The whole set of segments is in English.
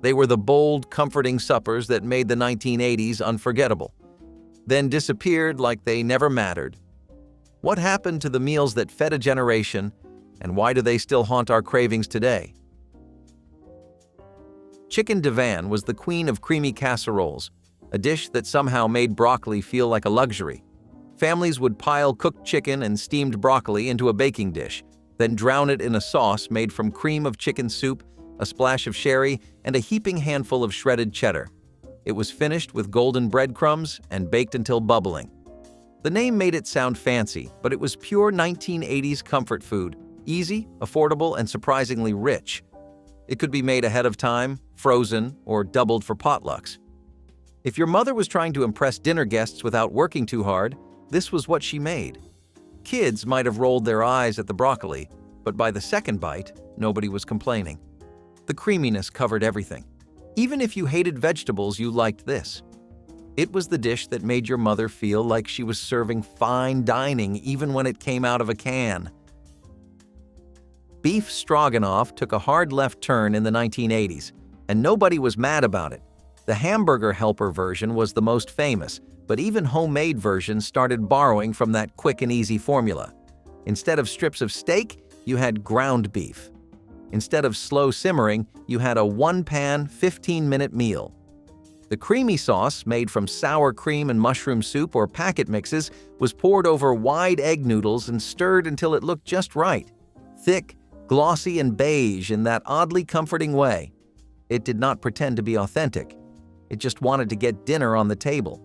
They were the bold, comforting suppers that made the 1980s unforgettable, then disappeared like they never mattered. What happened to the meals that fed a generation, and why do they still haunt our cravings today? Chicken divan was the queen of creamy casseroles, a dish that somehow made broccoli feel like a luxury. Families would pile cooked chicken and steamed broccoli into a baking dish, then drown it in a sauce made from cream of chicken soup, a splash of sherry, and a heaping handful of shredded cheddar. It was finished with golden breadcrumbs and baked until bubbling. The name made it sound fancy, but it was pure 1980s comfort food, easy, affordable, and surprisingly rich. It could be made ahead of time, frozen, or doubled for potlucks. If your mother was trying to impress dinner guests without working too hard, this was what she made. Kids might have rolled their eyes at the broccoli, but by the second bite, nobody was complaining. The creaminess covered everything. Even if you hated vegetables, you liked this. It was the dish that made your mother feel like she was serving fine dining even when it came out of a can. Beef stroganoff took a hard left turn in the 1980s, and nobody was mad about it. The Hamburger Helper version was the most famous, but even homemade versions started borrowing from that quick and easy formula. Instead of strips of steak, you had ground beef. Instead of slow simmering, you had a one-pan, 15-minute meal. The creamy sauce, made from sour cream and mushroom soup or packet mixes, was poured over wide egg noodles and stirred until it looked just right. Thick, glossy, and beige in that oddly comforting way. It did not pretend to be authentic. It just wanted to get dinner on the table.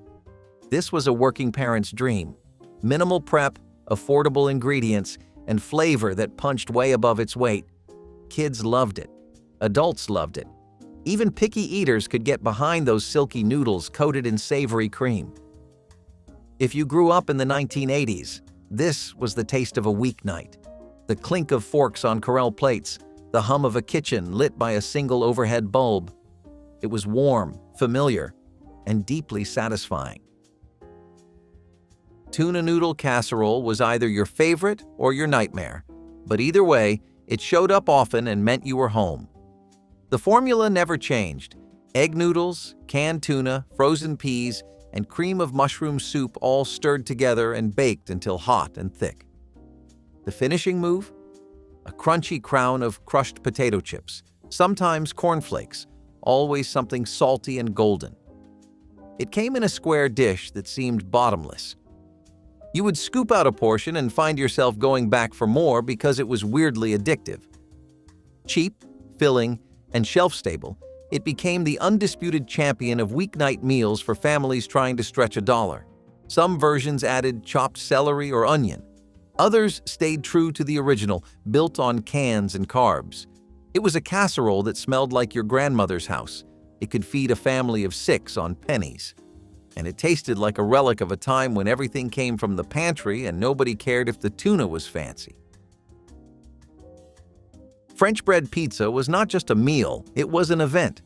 This was a working parent's dream. Minimal prep, affordable ingredients, and flavor that punched way above its weight. Kids loved it. Adults loved it. Even picky eaters could get behind those silky noodles coated in savory cream. If you grew up in the 1980s, this was the taste of a weeknight. The clink of forks on Corelle plates, the hum of a kitchen lit by a single overhead bulb. It was warm, familiar, and deeply satisfying. Tuna noodle casserole was either your favorite or your nightmare, but either way, it showed up often and meant you were home. The formula never changed. Egg noodles, canned tuna, frozen peas, and cream of mushroom soup all stirred together and baked until hot and thick. The finishing move? A crunchy crown of crushed potato chips, sometimes cornflakes, always something salty and golden. It came in a square dish that seemed bottomless. You would scoop out a portion and find yourself going back for more because it was weirdly addictive. Cheap, filling, and shelf-stable, it became the undisputed champion of weeknight meals for families trying to stretch $1. Some versions added chopped celery or onion. Others stayed true to the original, built on cans and carbs. It was a casserole that smelled like your grandmother's house. It could feed a family of 6 on pennies. And it tasted like a relic of a time when everything came from the pantry and nobody cared if the tuna was fancy. French bread pizza was not just a meal, it was an event.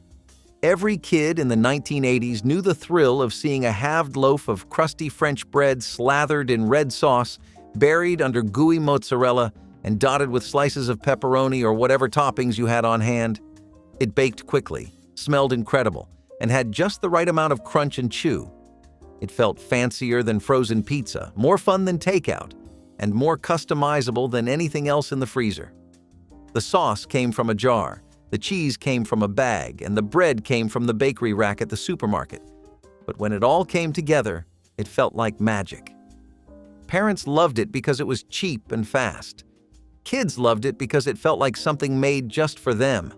Every kid in the 1980s knew the thrill of seeing a halved loaf of crusty French bread slathered in red sauce, buried under gooey mozzarella, and dotted with slices of pepperoni or whatever toppings you had on hand. It baked quickly, smelled incredible, and had just the right amount of crunch and chew. It felt fancier than frozen pizza, more fun than takeout, and more customizable than anything else in the freezer. The sauce came from a jar, the cheese came from a bag, and the bread came from the bakery rack at the supermarket. But when it all came together, it felt like magic. Parents loved it because it was cheap and fast. Kids loved it because it felt like something made just for them.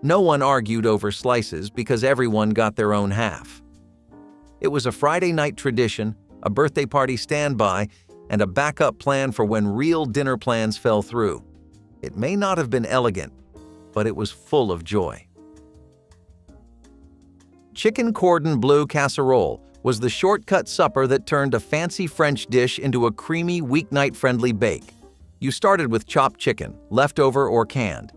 No one argued over slices because everyone got their own half. It was a Friday night tradition, a birthday party standby, and a backup plan for when real dinner plans fell through. It may not have been elegant, but it was full of joy. Chicken cordon bleu casserole was the shortcut supper that turned a fancy French dish into a creamy, weeknight-friendly bake. You started with chopped chicken, leftover or canned.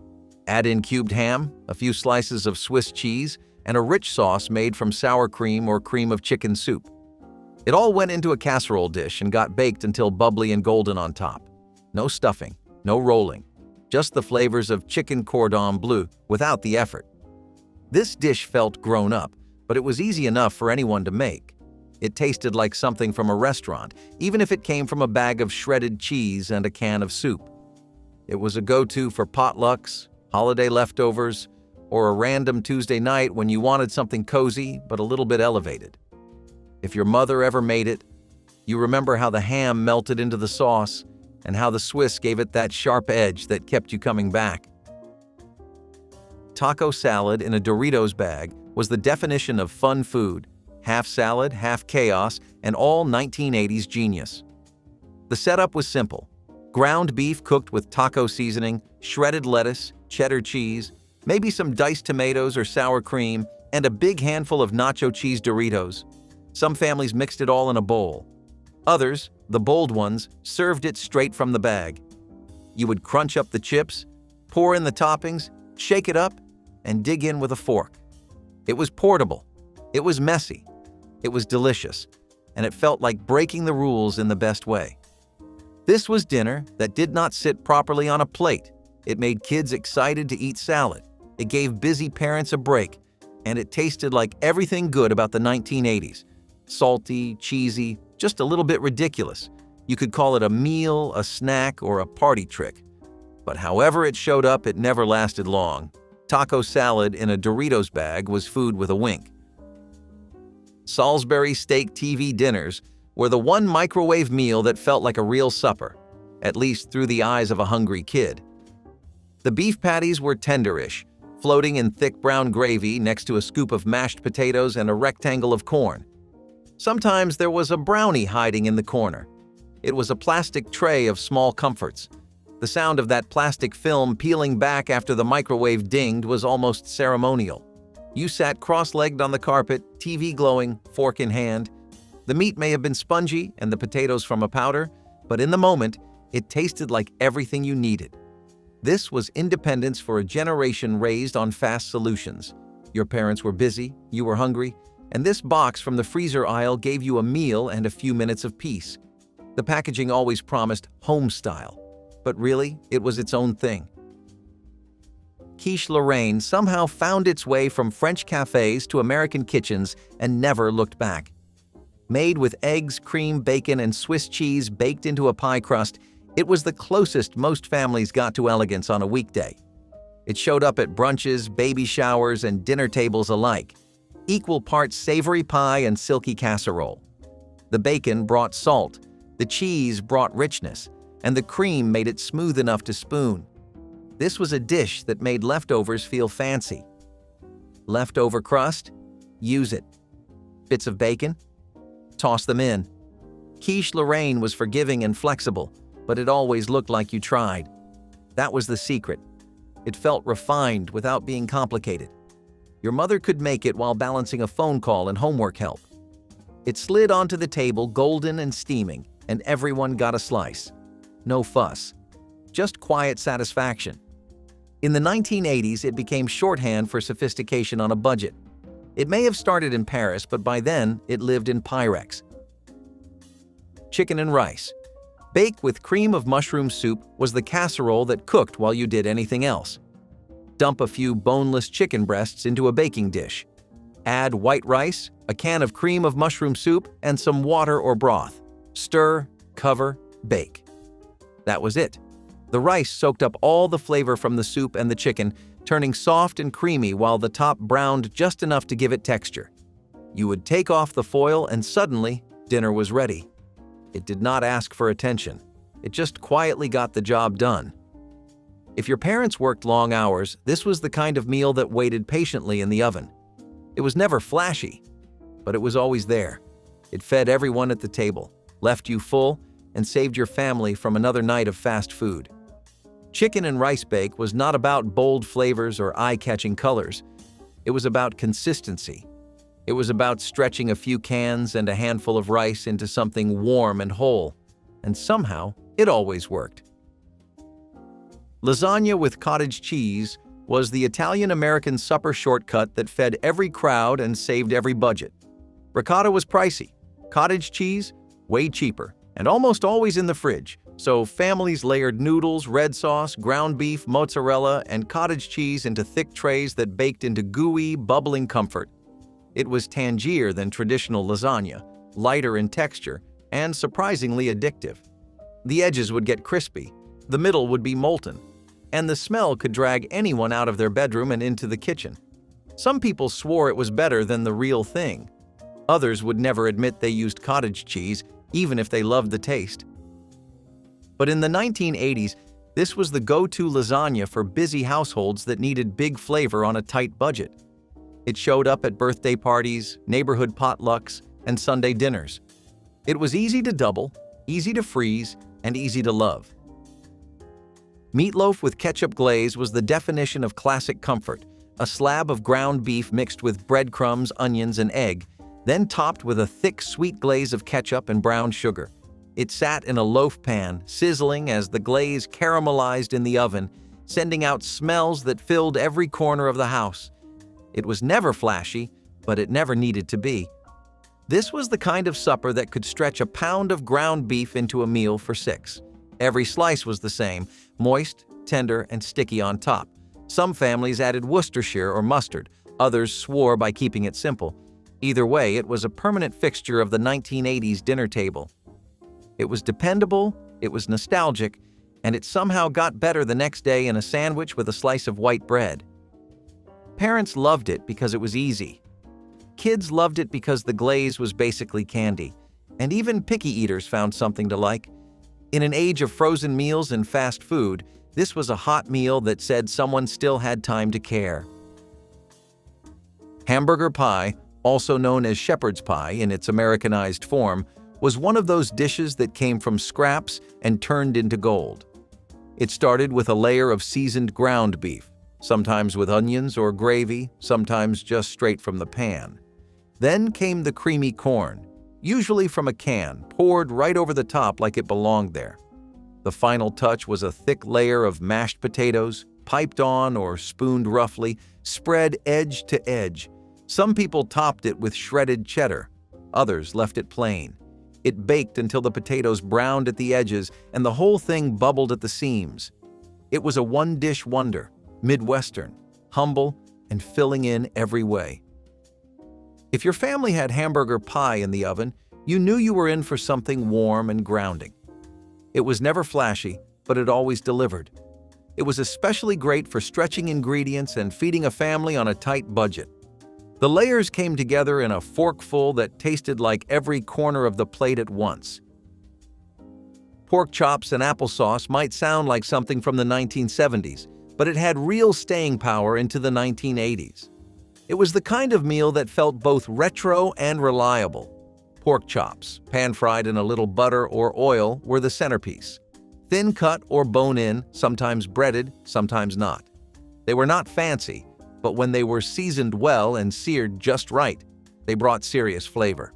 Add in cubed ham, a few slices of Swiss cheese, and a rich sauce made from sour cream or cream of chicken soup. It all went into a casserole dish and got baked until bubbly and golden on top. No stuffing, no rolling, just the flavors of chicken cordon bleu without the effort. This dish felt grown up, but it was easy enough for anyone to make. It tasted like something from a restaurant, even if it came from a bag of shredded cheese and a can of soup. It was a go-to for potlucks, holiday leftovers, or a random Tuesday night when you wanted something cozy but a little bit elevated. If your mother ever made it, you remember how the ham melted into the sauce and how the Swiss gave it that sharp edge that kept you coming back. Taco salad in a Doritos bag was the definition of fun food, half salad, half chaos, and all 1980s genius. The setup was simple. Ground beef cooked with taco seasoning, shredded lettuce, cheddar cheese, maybe some diced tomatoes or sour cream, and a big handful of nacho cheese Doritos. Some families mixed it all in a bowl. Others, the bold ones, served it straight from the bag. You would crunch up the chips, pour in the toppings, shake it up, and dig in with a fork. It was portable. It was messy. It was delicious. And it felt like breaking the rules in the best way. This was dinner that did not sit properly on a plate. It made kids excited to eat salad. It gave busy parents a break. And it tasted like everything good about the 1980s. Salty, cheesy, just a little bit ridiculous. You could call it a meal, a snack, or a party trick. But however it showed up, it never lasted long. Taco salad in a Doritos bag was food with a wink. Salisbury Steak TV dinners were the one microwave meal that felt like a real supper, at least through the eyes of a hungry kid. The beef patties were tenderish, floating in thick brown gravy next to a scoop of mashed potatoes and a rectangle of corn. Sometimes there was a brownie hiding in the corner. It was a plastic tray of small comforts. The sound of that plastic film peeling back after the microwave dinged was almost ceremonial. You sat cross-legged on the carpet, TV glowing, fork in hand. The meat may have been spongy and the potatoes from a powder, but in the moment, it tasted like everything you needed. This was independence for a generation raised on fast solutions. Your parents were busy, you were hungry, and this box from the freezer aisle gave you a meal and a few minutes of peace. The packaging always promised home style, but really, it was its own thing. Kish Lorraine somehow found its way from French cafes to American kitchens and never looked back. Made with eggs, cream, bacon, and Swiss cheese baked into a pie crust, it was the closest most families got to elegance on a weekday. It showed up at brunches, baby showers, and dinner tables alike. Equal parts savory pie and silky casserole. The bacon brought salt, the cheese brought richness, and the cream made it smooth enough to spoon. This was a dish that made leftovers feel fancy. Leftover crust? Use it. Bits of bacon? Toss them in. Kish Lorraine was forgiving and flexible, but it always looked like you tried. That was the secret. It felt refined without being complicated. Your mother could make it while balancing a phone call and homework help. It slid onto the table golden and steaming, and everyone got a slice. No fuss. Just quiet satisfaction. In the 1980s, it became shorthand for sophistication on a budget. It may have started in Paris, but by then, it lived in Pyrex. Chicken and rice. Baked with cream of mushroom soup was the casserole that cooked while you did anything else. Dump a few boneless chicken breasts into a baking dish. Add white rice, a can of cream of mushroom soup, and some water or broth. Stir, cover, bake. That was it. The rice soaked up all the flavor from the soup and the chicken, turning soft and creamy while the top browned just enough to give it texture. You would take off the foil and suddenly, dinner was ready. It did not ask for attention. It just quietly got the job done. If your parents worked long hours, this was the kind of meal that waited patiently in the oven. It was never flashy, but it was always there. It fed everyone at the table, left you full, and saved your family from another night of fast food. Chicken and rice bake was not about bold flavors or eye-catching colors. It was about consistency. It was about stretching a few cans and a handful of rice into something warm and whole. And somehow, it always worked. Lasagna with cottage cheese was the Italian-American supper shortcut that fed every crowd and saved every budget. Ricotta was pricey. Cottage cheese? Way cheaper, and almost always in the fridge, So families layered noodles, red sauce, ground beef, mozzarella, and cottage cheese into thick trays that baked into gooey, bubbling comfort. It was tangier than traditional lasagna, lighter in texture, and surprisingly addictive. The edges would get crispy, the middle would be molten, and the smell could drag anyone out of their bedroom and into the kitchen. Some people swore it was better than the real thing. Others would never admit they used cottage cheese, even if they loved the taste. But in the 1980s, this was the go-to lasagna for busy households that needed big flavor on a tight budget. It showed up at birthday parties, neighborhood potlucks, and Sunday dinners. It was easy to double, easy to freeze, and easy to love. Meatloaf with ketchup glaze was the definition of classic comfort, a slab of ground beef mixed with breadcrumbs, onions, and egg, then topped with a thick, sweet glaze of ketchup and brown sugar. It sat in a loaf pan, sizzling as the glaze caramelized in the oven, sending out smells that filled every corner of the house. It was never flashy, but it never needed to be. This was the kind of supper that could stretch a pound of ground beef into a meal for 6. Every slice was the same, moist, tender, and sticky on top. Some families added Worcestershire or mustard, others swore by keeping it simple. Either way, it was a permanent fixture of the 1980s dinner table. It was dependable, it was nostalgic, and it somehow got better the next day in a sandwich with a slice of white bread. Parents loved it because it was easy. Kids loved it because the glaze was basically candy, and even picky eaters found something to like. In an age of frozen meals and fast food, this was a hot meal that said someone still had time to care. Hamburger pie, also known as shepherd's pie in its Americanized form, was one of those dishes that came from scraps and turned into gold. It started with a layer of seasoned ground beef, sometimes with onions or gravy, sometimes just straight from the pan. Then came the creamy corn, usually from a can, poured right over the top like it belonged there. The final touch was a thick layer of mashed potatoes, piped on or spooned roughly, spread edge to edge. Some people topped it with shredded cheddar, others left it plain. It baked until the potatoes browned at the edges and the whole thing bubbled at the seams. It was a one-dish wonder, Midwestern, humble, and filling in every way. If your family had hamburger pie in the oven, you knew you were in for something warm and grounding. It was never flashy, but it always delivered. It was especially great for stretching ingredients and feeding a family on a tight budget. The layers came together in a forkful that tasted like every corner of the plate at once. Pork chops and applesauce might sound like something from the 1970s, but it had real staying power into the 1980s. It was the kind of meal that felt both retro and reliable. Pork chops, pan-fried in a little butter or oil, were the centerpiece. Thin cut or bone-in, sometimes breaded, sometimes not. They were not fancy, but when they were seasoned well and seared just right, they brought serious flavor.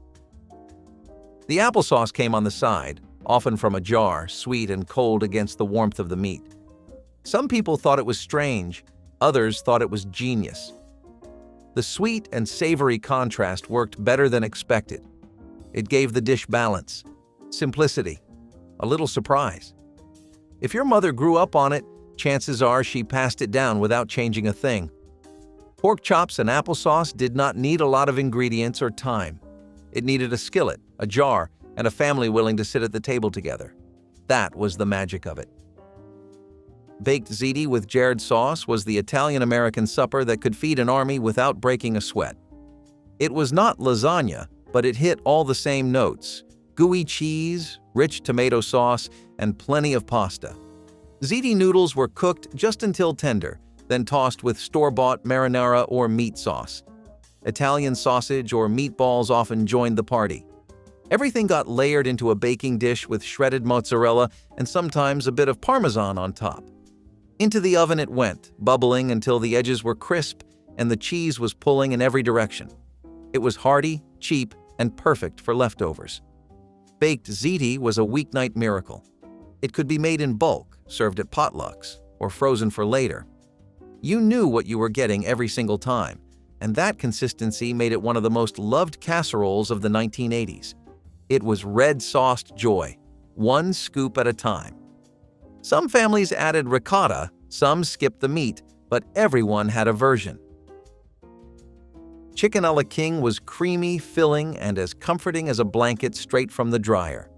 The applesauce came on the side, often from a jar, sweet and cold against the warmth of the meat. Some people thought it was strange, others thought it was genius. The sweet and savory contrast worked better than expected. It gave the dish balance, simplicity, a little surprise. If your mother grew up on it, chances are she passed it down without changing a thing. Pork chops and applesauce did not need a lot of ingredients or time. It needed a skillet, a jar, and a family willing to sit at the table together. That was the magic of it. Baked ziti with jarred sauce was the Italian-American supper that could feed an army without breaking a sweat. It was not lasagna, but it hit all the same notes: gooey cheese, rich tomato sauce, and plenty of pasta. Ziti noodles were cooked just until tender, then tossed with store-bought marinara or meat sauce. Italian sausage or meatballs often joined the party. Everything got layered into a baking dish with shredded mozzarella and sometimes a bit of Parmesan on top. Into the oven it went, bubbling until the edges were crisp and the cheese was pulling in every direction. It was hearty, cheap, and perfect for leftovers. Baked ziti was a weeknight miracle. It could be made in bulk, served at potlucks, or frozen for later. You knew what you were getting every single time, and that consistency made it one of the most loved casseroles of the 1980s. It was red-sauced joy, one scoop at a time. Some families added ricotta, some skipped the meat, but everyone had a version. Chicken a la king was creamy, filling, and as comforting as a blanket straight from the dryer.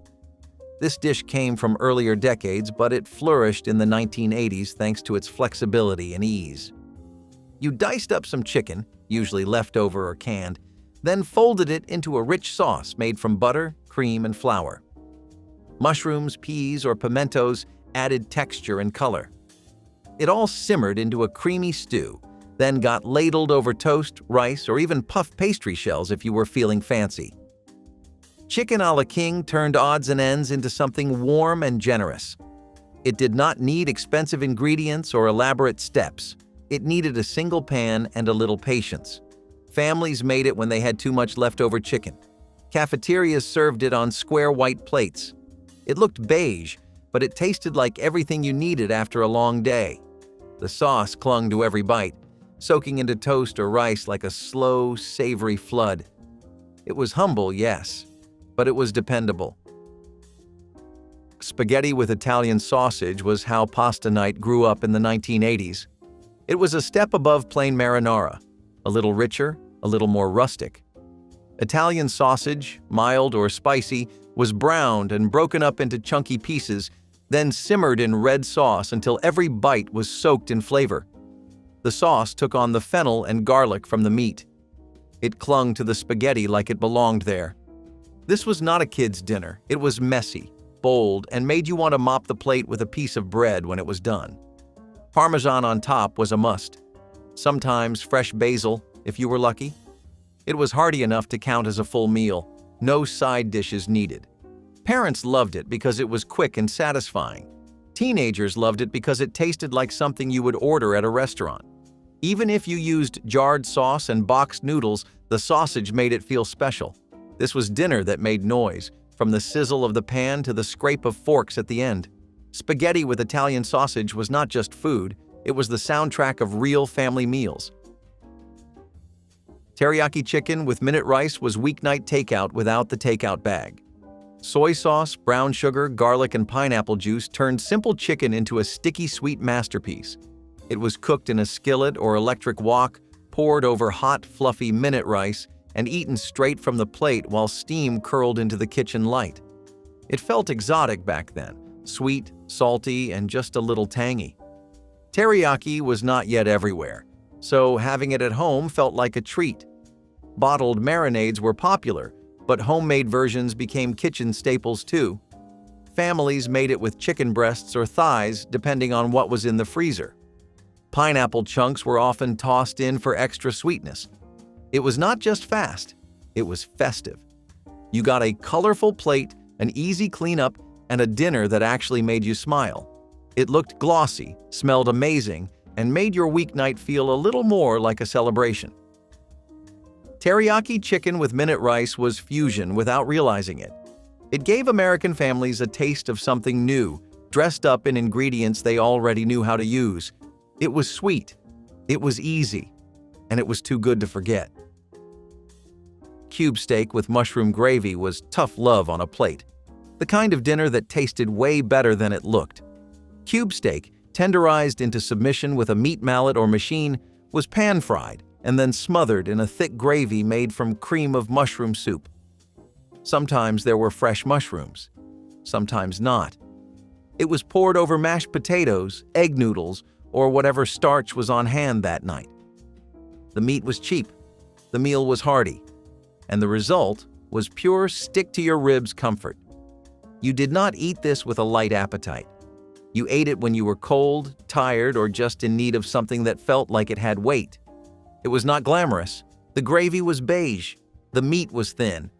This dish came from earlier decades, but it flourished in the 1980s thanks to its flexibility and ease. You diced up some chicken, usually leftover or canned, then folded it into a rich sauce made from butter, cream, and flour. Mushrooms, peas, or pimentos added texture and color. It all simmered into a creamy stew, then got ladled over toast, rice, or even puff pastry shells if you were feeling fancy. Chicken a la king turned odds and ends into something warm and generous. It did not need expensive ingredients or elaborate steps. It needed a single pan and a little patience. Families made it when they had too much leftover chicken. Cafeterias served it on square white plates. It looked beige, but it tasted like everything you needed after a long day. The sauce clung to every bite, soaking into toast or rice like a slow, savory flood. It was humble, yes, but it was dependable. Spaghetti with Italian sausage was how pasta night grew up in the 1980s. It was a step above plain marinara, a little richer, a little more rustic. Italian sausage, mild or spicy, was browned and broken up into chunky pieces, then simmered in red sauce until every bite was soaked in flavor. The sauce took on the fennel and garlic from the meat. It clung to the spaghetti like it belonged there. This was not a kid's dinner. It was messy, bold, and made you want to mop the plate with a piece of bread when it was done. Parmesan on top was a must. Sometimes fresh basil, if you were lucky. It was hearty enough to count as a full meal. No side dishes needed. Parents loved it because it was quick and satisfying. Teenagers loved it because it tasted like something you would order at a restaurant. Even if you used jarred sauce and boxed noodles, the sausage made it feel special. This was dinner that made noise, from the sizzle of the pan to the scrape of forks at the end. Spaghetti with Italian sausage was not just food, it was the soundtrack of real family meals. Teriyaki chicken with minute rice was weeknight takeout without the takeout bag. Soy sauce, brown sugar, garlic, and pineapple juice turned simple chicken into a sticky sweet masterpiece. It was cooked in a skillet or electric wok, poured over hot, fluffy minute rice, and eaten straight from the plate while steam curled into the kitchen light. It felt exotic back then, sweet, salty, and just a little tangy. Teriyaki was not yet everywhere, so having it at home felt like a treat. Bottled marinades were popular, but homemade versions became kitchen staples too. Families made it with chicken breasts or thighs, depending on what was in the freezer. Pineapple chunks were often tossed in for extra sweetness. It was not just fast, it was festive. You got a colorful plate, an easy cleanup, and a dinner that actually made you smile. It looked glossy, smelled amazing, and made your weeknight feel a little more like a celebration. Teriyaki chicken with minute rice was fusion without realizing it. It gave American families a taste of something new, dressed up in ingredients they already knew how to use. It was sweet, it was easy, and it was too good to forget. Cube steak with mushroom gravy was tough love on a plate, the kind of dinner that tasted way better than it looked. Cube steak, tenderized into submission with a meat mallet or machine, was pan-fried and then smothered in a thick gravy made from cream of mushroom soup. Sometimes there were fresh mushrooms, sometimes not. It was poured over mashed potatoes, egg noodles, or whatever starch was on hand that night. The meat was cheap, the meal was hearty, and the result was pure stick-to-your-ribs comfort. You did not eat this with a light appetite. You ate it when you were cold, tired, or just in need of something that felt like it had weight. It was not glamorous. The gravy was beige. The meat was thin.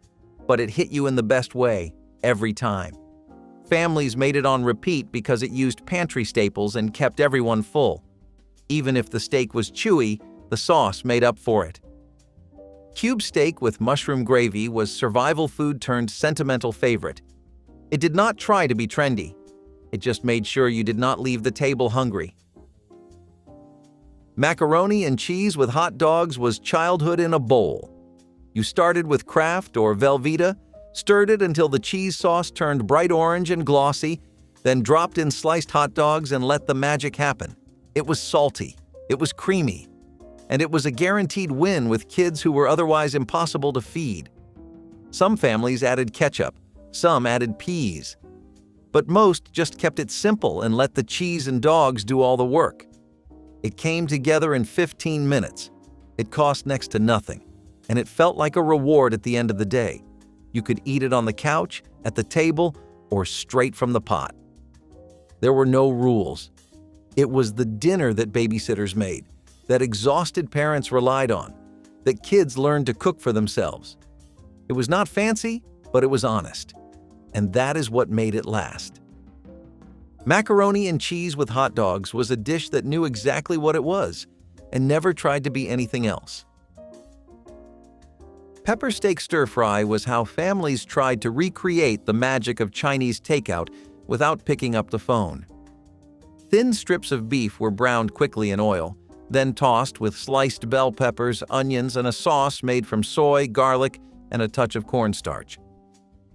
But it hit you in the best way, every time. Families made it on repeat because it used pantry staples and kept everyone full. Even if the steak was chewy, the sauce made up for it. Cube steak with mushroom gravy was survival food turned sentimental favorite. It did not try to be trendy. It just made sure you did not leave the table hungry. Macaroni and cheese with hot dogs was childhood in a bowl. You started with Kraft or Velveeta, stirred it until the cheese sauce turned bright orange and glossy, then dropped in sliced hot dogs and let the magic happen. It was salty, it was creamy, and it was a guaranteed win with kids who were otherwise impossible to feed. Some families added ketchup, some added peas, but most just kept it simple and let the cheese and dogs do all the work. It came together in 15 minutes. It cost next to nothing, and it felt like a reward at the end of the day. You could eat it on the couch, at the table, or straight from the pot. There were no rules. It was the dinner that babysitters made, that exhausted parents relied on, that kids learned to cook for themselves. It was not fancy, but it was honest. And that is what made it last. Macaroni and cheese with hot dogs was a dish that knew exactly what it was and never tried to be anything else. Pepper steak stir-fry was how families tried to recreate the magic of Chinese takeout without picking up the phone. Thin strips of beef were browned quickly in oil, then tossed with sliced bell peppers, onions, and a sauce made from soy, garlic, and a touch of cornstarch.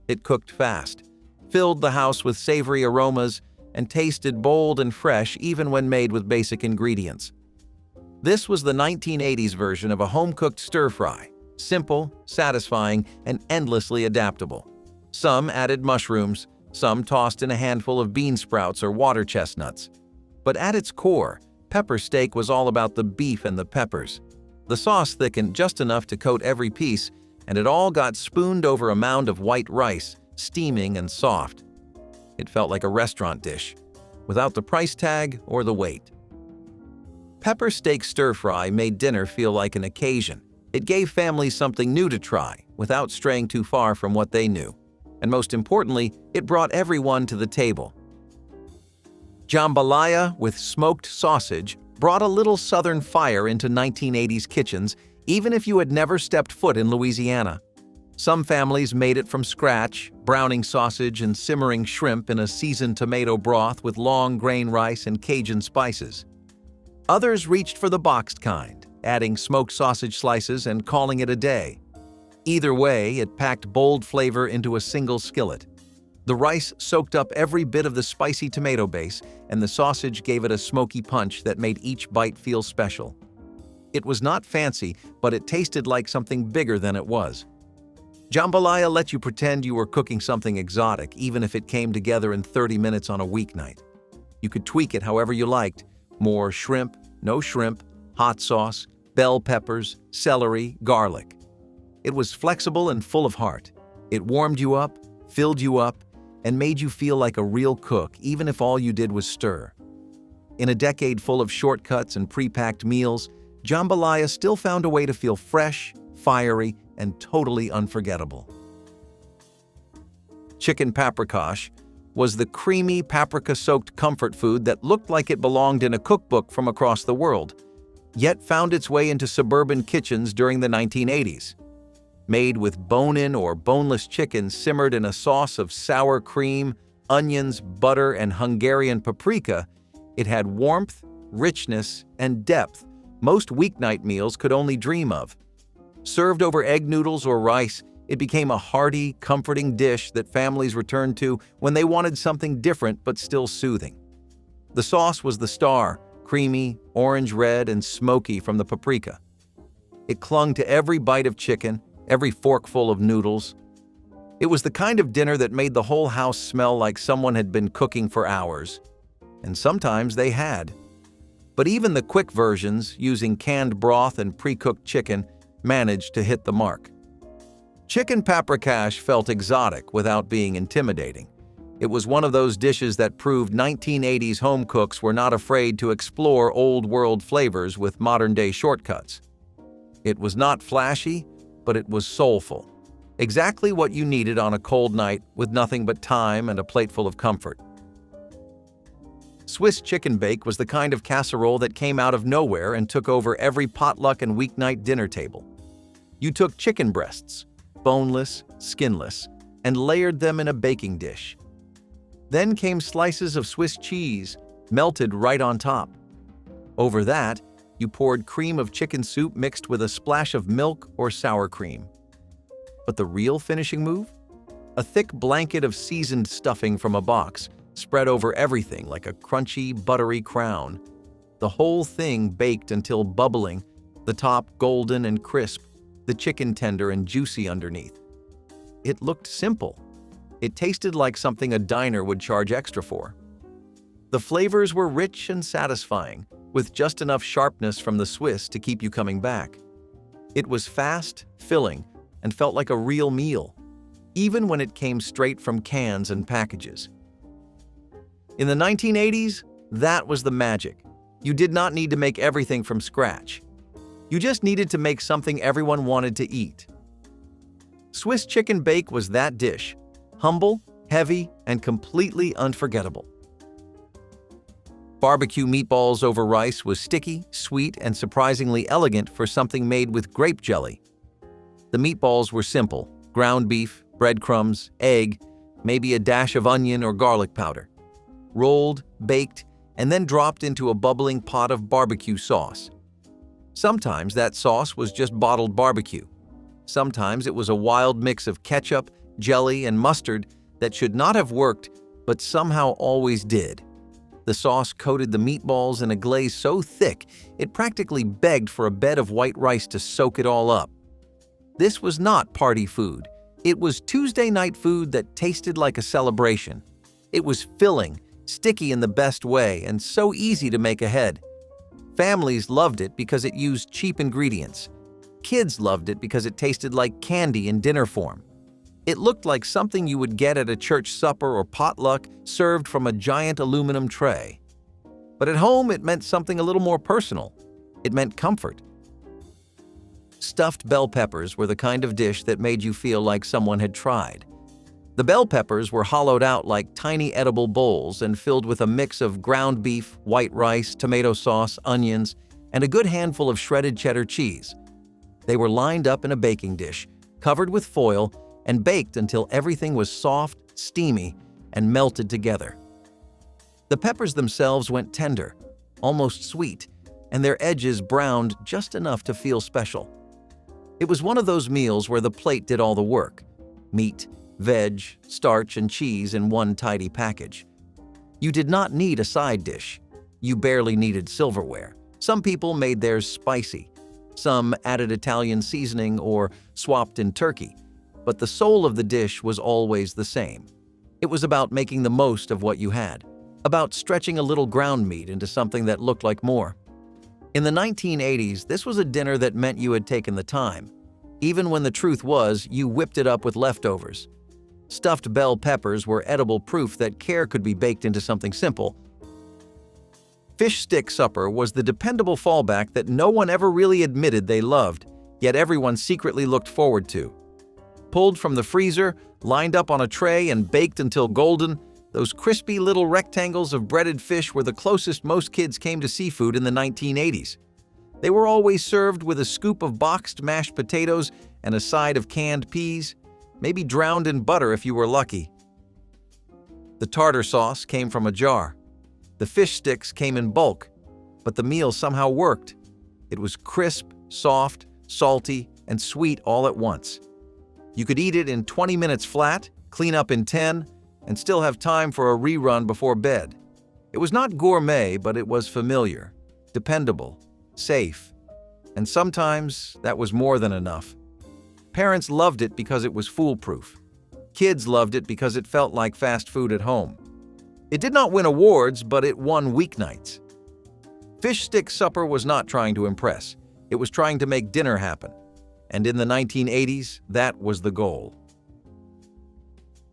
It cooked fast, filled the house with savory aromas, and tasted bold and fresh even when made with basic ingredients. This was the 1980s version of a home-cooked stir-fry, simple, satisfying, and endlessly adaptable. Some added mushrooms, some tossed in a handful of bean sprouts or water chestnuts. But at its core, pepper steak was all about the beef and the peppers. The sauce thickened just enough to coat every piece, and it all got spooned over a mound of white rice, steaming and soft. It felt like a restaurant dish, without the price tag or the wait. Pepper steak stir-fry made dinner feel like an occasion. It gave families something new to try, without straying too far from what they knew. And most importantly, it brought everyone to the table. Jambalaya with smoked sausage brought a little southern fire into 1980s kitchens, even if you had never stepped foot in Louisiana. Some families made it from scratch, browning sausage and simmering shrimp in a seasoned tomato broth with long grain rice and Cajun spices. Others reached for the boxed kind, adding smoked sausage slices and calling it a day. Either way, it packed bold flavor into a single skillet. The rice soaked up every bit of the spicy tomato base, and the sausage gave it a smoky punch that made each bite feel special. It was not fancy, but it tasted like something bigger than it was. Jambalaya let you pretend you were cooking something exotic, even if it came together in 30 minutes on a weeknight. You could tweak it however you liked: more shrimp, no shrimp, hot sauce, bell peppers, celery, garlic. It was flexible and full of heart. It warmed you up, filled you up, and made you feel like a real cook, even if all you did was stir. In a decade full of shortcuts and pre-packed meals, jambalaya still found a way to feel fresh, fiery, and totally unforgettable. Chicken paprikash was the creamy, paprika-soaked comfort food that looked like it belonged in a cookbook from across the world, yet found its way into suburban kitchens during the 1980s. Made with bone-in or boneless chicken simmered in a sauce of sour cream, onions, butter, and Hungarian paprika, it had warmth, richness, and depth most weeknight meals could only dream of. Served over egg noodles or rice, it became a hearty, comforting dish that families returned to when they wanted something different but still soothing. The sauce was the star, creamy, orange-red, and smoky from the paprika. It clung to every bite of chicken, every forkful of noodles. It was the kind of dinner that made the whole house smell like someone had been cooking for hours. And sometimes they had. But even the quick versions, using canned broth and pre-cooked chicken, managed to hit the mark. Chicken paprikash felt exotic without being intimidating. It was one of those dishes that proved 1980s home cooks were not afraid to explore old-world flavors with modern-day shortcuts. It was not flashy, but it was soulful. Exactly what you needed on a cold night with nothing but time and a plateful of comfort. Swiss chicken bake was the kind of casserole that came out of nowhere and took over every potluck and weeknight dinner table. You took chicken breasts, boneless, skinless, and layered them in a baking dish. Then came slices of Swiss cheese, melted right on top. Over that, you poured cream of chicken soup mixed with a splash of milk or sour cream. But the real finishing move? A thick blanket of seasoned stuffing from a box, spread over everything like a crunchy, buttery crown. The whole thing baked until bubbling, the top golden and crisp, the chicken tender and juicy underneath. It looked simple. It tasted like something a diner would charge extra for. The flavors were rich and satisfying, with just enough sharpness from the Swiss to keep you coming back. It was fast, filling, and felt like a real meal, even when it came straight from cans and packages. In the 1980s, that was the magic. You did not need to make everything from scratch. You just needed to make something everyone wanted to eat. Swiss chicken bake was that dish, humble, heavy, and completely unforgettable. Barbecue meatballs over rice was sticky, sweet, and surprisingly elegant for something made with grape jelly. The meatballs were simple: ground beef, breadcrumbs, egg, maybe a dash of onion or garlic powder. Rolled, baked, and then dropped into a bubbling pot of barbecue sauce. Sometimes that sauce was just bottled barbecue. Sometimes it was a wild mix of ketchup, jelly, and mustard that should not have worked, but somehow always did. The sauce coated the meatballs in a glaze so thick it practically begged for a bed of white rice to soak it all up. This was not party food. It was Tuesday night food that tasted like a celebration. It was filling, sticky in the best way, and so easy to make ahead. Families loved it because it used cheap ingredients. Kids loved it because it tasted like candy in dinner form. It looked like something you would get at a church supper or potluck served from a giant aluminum tray. But at home, it meant something a little more personal. It meant comfort. Stuffed bell peppers were the kind of dish that made you feel like someone had tried. The bell peppers were hollowed out like tiny edible bowls and filled with a mix of ground beef, white rice, tomato sauce, onions, and a good handful of shredded cheddar cheese. They were lined up in a baking dish, covered with foil, and baked until everything was soft, steamy, and melted together. The peppers themselves went tender, almost sweet, and their edges browned just enough to feel special. It was one of those meals where the plate did all the work: meat, veg, starch, and cheese in one tidy package. You did not need a side dish. You barely needed silverware. Some people made theirs spicy. Some added Italian seasoning or swapped in turkey. But the soul of the dish was always the same. It was about making the most of what you had, about stretching a little ground meat into something that looked like more. In the 1980s, this was a dinner that meant you had taken the time, even when the truth was you whipped it up with leftovers. Stuffed bell peppers were edible proof that care could be baked into something simple. Fish stick supper was the dependable fallback that no one ever really admitted they loved, yet everyone secretly looked forward to. Pulled from the freezer, lined up on a tray, and baked until golden, those crispy little rectangles of breaded fish were the closest most kids came to seafood in the 1980s. They were always served with a scoop of boxed mashed potatoes and a side of canned peas, maybe drowned in butter if you were lucky. The tartar sauce came from a jar. The fish sticks came in bulk, but the meal somehow worked. It was crisp, soft, salty, and sweet all at once. You could eat it in 20 minutes flat, clean up in 10, and still have time for a rerun before bed. It was not gourmet, but it was familiar, dependable, safe, and sometimes that was more than enough. Parents loved it because it was foolproof. Kids loved it because it felt like fast food at home. It did not win awards, but it won weeknights. Fish stick supper was not trying to impress. It was trying to make dinner happen. And in the 1980s, that was the goal.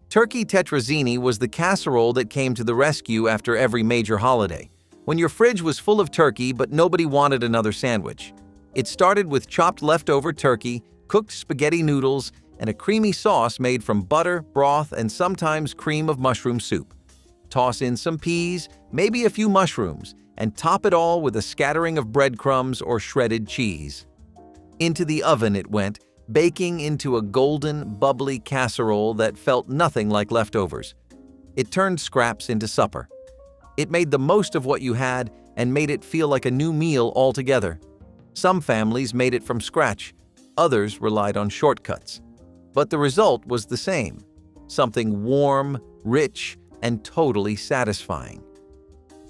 Turkey tetrazzini was the casserole that came to the rescue after every major holiday, when your fridge was full of turkey but nobody wanted another sandwich. It started with chopped leftover turkey, cooked spaghetti noodles, and a creamy sauce made from butter, broth, and sometimes cream of mushroom soup. Toss in some peas, maybe a few mushrooms, and top it all with a scattering of breadcrumbs or shredded cheese. Into the oven it went, baking into a golden, bubbly casserole that felt nothing like leftovers. It turned scraps into supper. It made the most of what you had and made it feel like a new meal altogether. Some families made it from scratch. Others relied on shortcuts. But the result was the same: something warm, rich, and totally satisfying.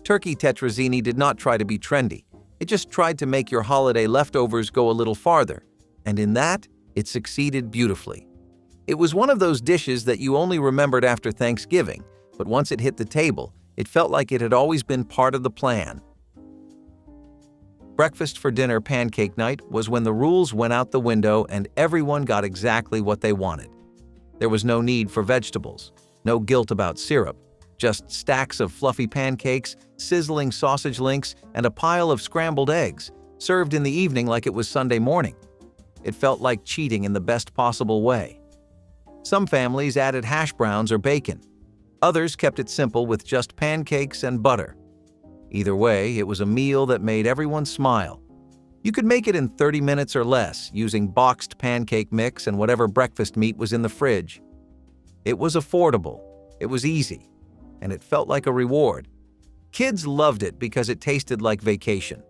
Turkey tetrazzini did not try to be trendy. It just tried to make your holiday leftovers go a little farther, and in that, it succeeded beautifully. It was one of those dishes that you only remembered after Thanksgiving, but once it hit the table, it felt like it had always been part of the plan. Breakfast for dinner pancake night was when the rules went out the window and everyone got exactly what they wanted. There was no need for vegetables, no guilt about syrup, just stacks of fluffy pancakes, sizzling sausage links, and a pile of scrambled eggs, served in the evening like it was Sunday morning. It felt like cheating in the best possible way. Some families added hash browns or bacon. Others kept it simple with just pancakes and butter. Either way, it was a meal that made everyone smile. You could make it in 30 minutes or less using boxed pancake mix and whatever breakfast meat was in the fridge. It was affordable, it was easy, and it felt like a reward. Kids loved it because it tasted like vacation.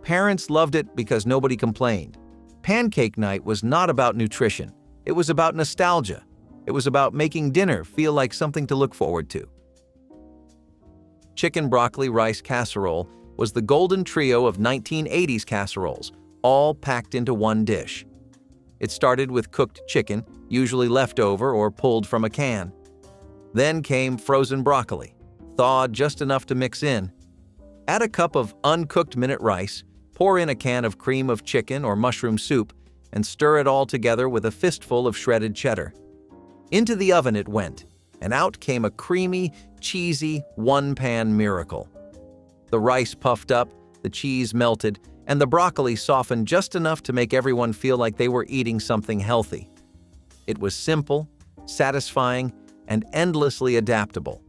Parents loved it because nobody complained. Pancake night was not about nutrition. It was about nostalgia. It was about making dinner feel like something to look forward to. Chicken broccoli rice casserole was the golden trio of 1980s casseroles, all packed into one dish. It started with cooked chicken, usually leftover or pulled from a can. Then came frozen broccoli, thawed just enough to mix in. Add a cup of uncooked minute rice, pour in a can of cream of chicken or mushroom soup, and stir it all together with a fistful of shredded cheddar. Into the oven it went, and out came a creamy, cheesy, one-pan miracle. The rice puffed up, the cheese melted, and the broccoli softened just enough to make everyone feel like they were eating something healthy. It was simple, satisfying, and endlessly adaptable.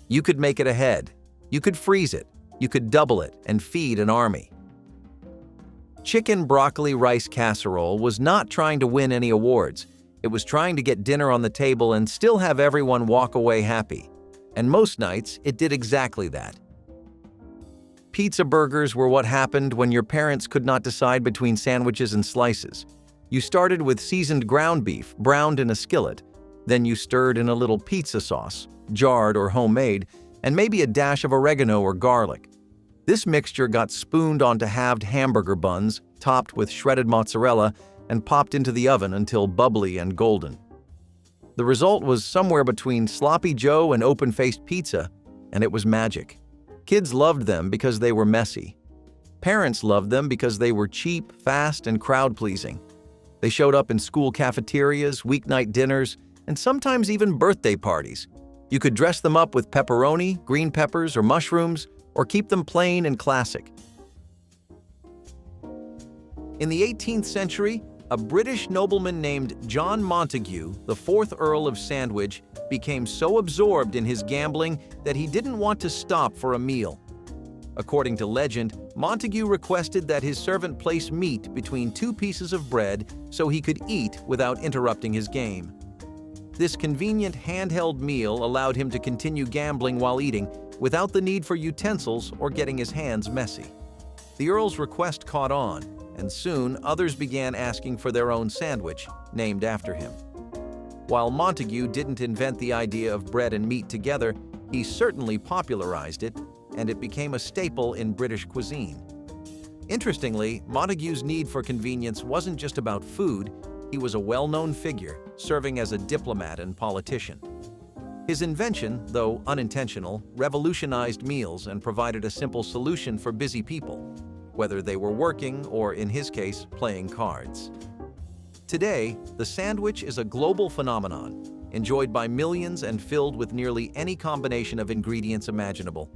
You could make it ahead, you could freeze it, you could double it and feed an army. Chicken broccoli rice casserole was not trying to win any awards. It was trying to get dinner on the table and still have everyone walk away happy. And most nights, it did exactly that. Pizza burgers were what happened when your parents could not decide between sandwiches and slices. You started with seasoned ground beef, browned in a skillet. Then you stirred in a little pizza sauce, jarred or homemade, and maybe a dash of oregano or garlic. This mixture got spooned onto halved hamburger buns, topped with shredded mozzarella, and popped into the oven until bubbly and golden. The result was somewhere between Sloppy Joe and open-faced pizza, and it was magic. Kids loved them because they were messy. Parents loved them because they were cheap, fast, and crowd-pleasing. They showed up in school cafeterias, weeknight dinners, and sometimes even birthday parties. You could dress them up with pepperoni, green peppers, or mushrooms, or keep them plain and classic. In the 18th century, a British nobleman named John Montagu, the 4th Earl of Sandwich, became so absorbed in his gambling that he didn't want to stop for a meal. According to legend, Montagu requested that his servant place meat between two pieces of bread so he could eat without interrupting his game. This convenient handheld meal allowed him to continue gambling while eating without the need for utensils or getting his hands messy. The Earl's request caught on, and soon others began asking for their own sandwich, named after him. While Montagu didn't invent the idea of bread and meat together, he certainly popularized it, and it became a staple in British cuisine. Interestingly, Montagu's need for convenience wasn't just about food. He was a well-known figure, serving as a diplomat and politician. His invention, though unintentional, revolutionized meals and provided a simple solution for busy people, whether they were working or, in his case, playing cards. Today, the sandwich is a global phenomenon, enjoyed by millions and filled with nearly any combination of ingredients imaginable.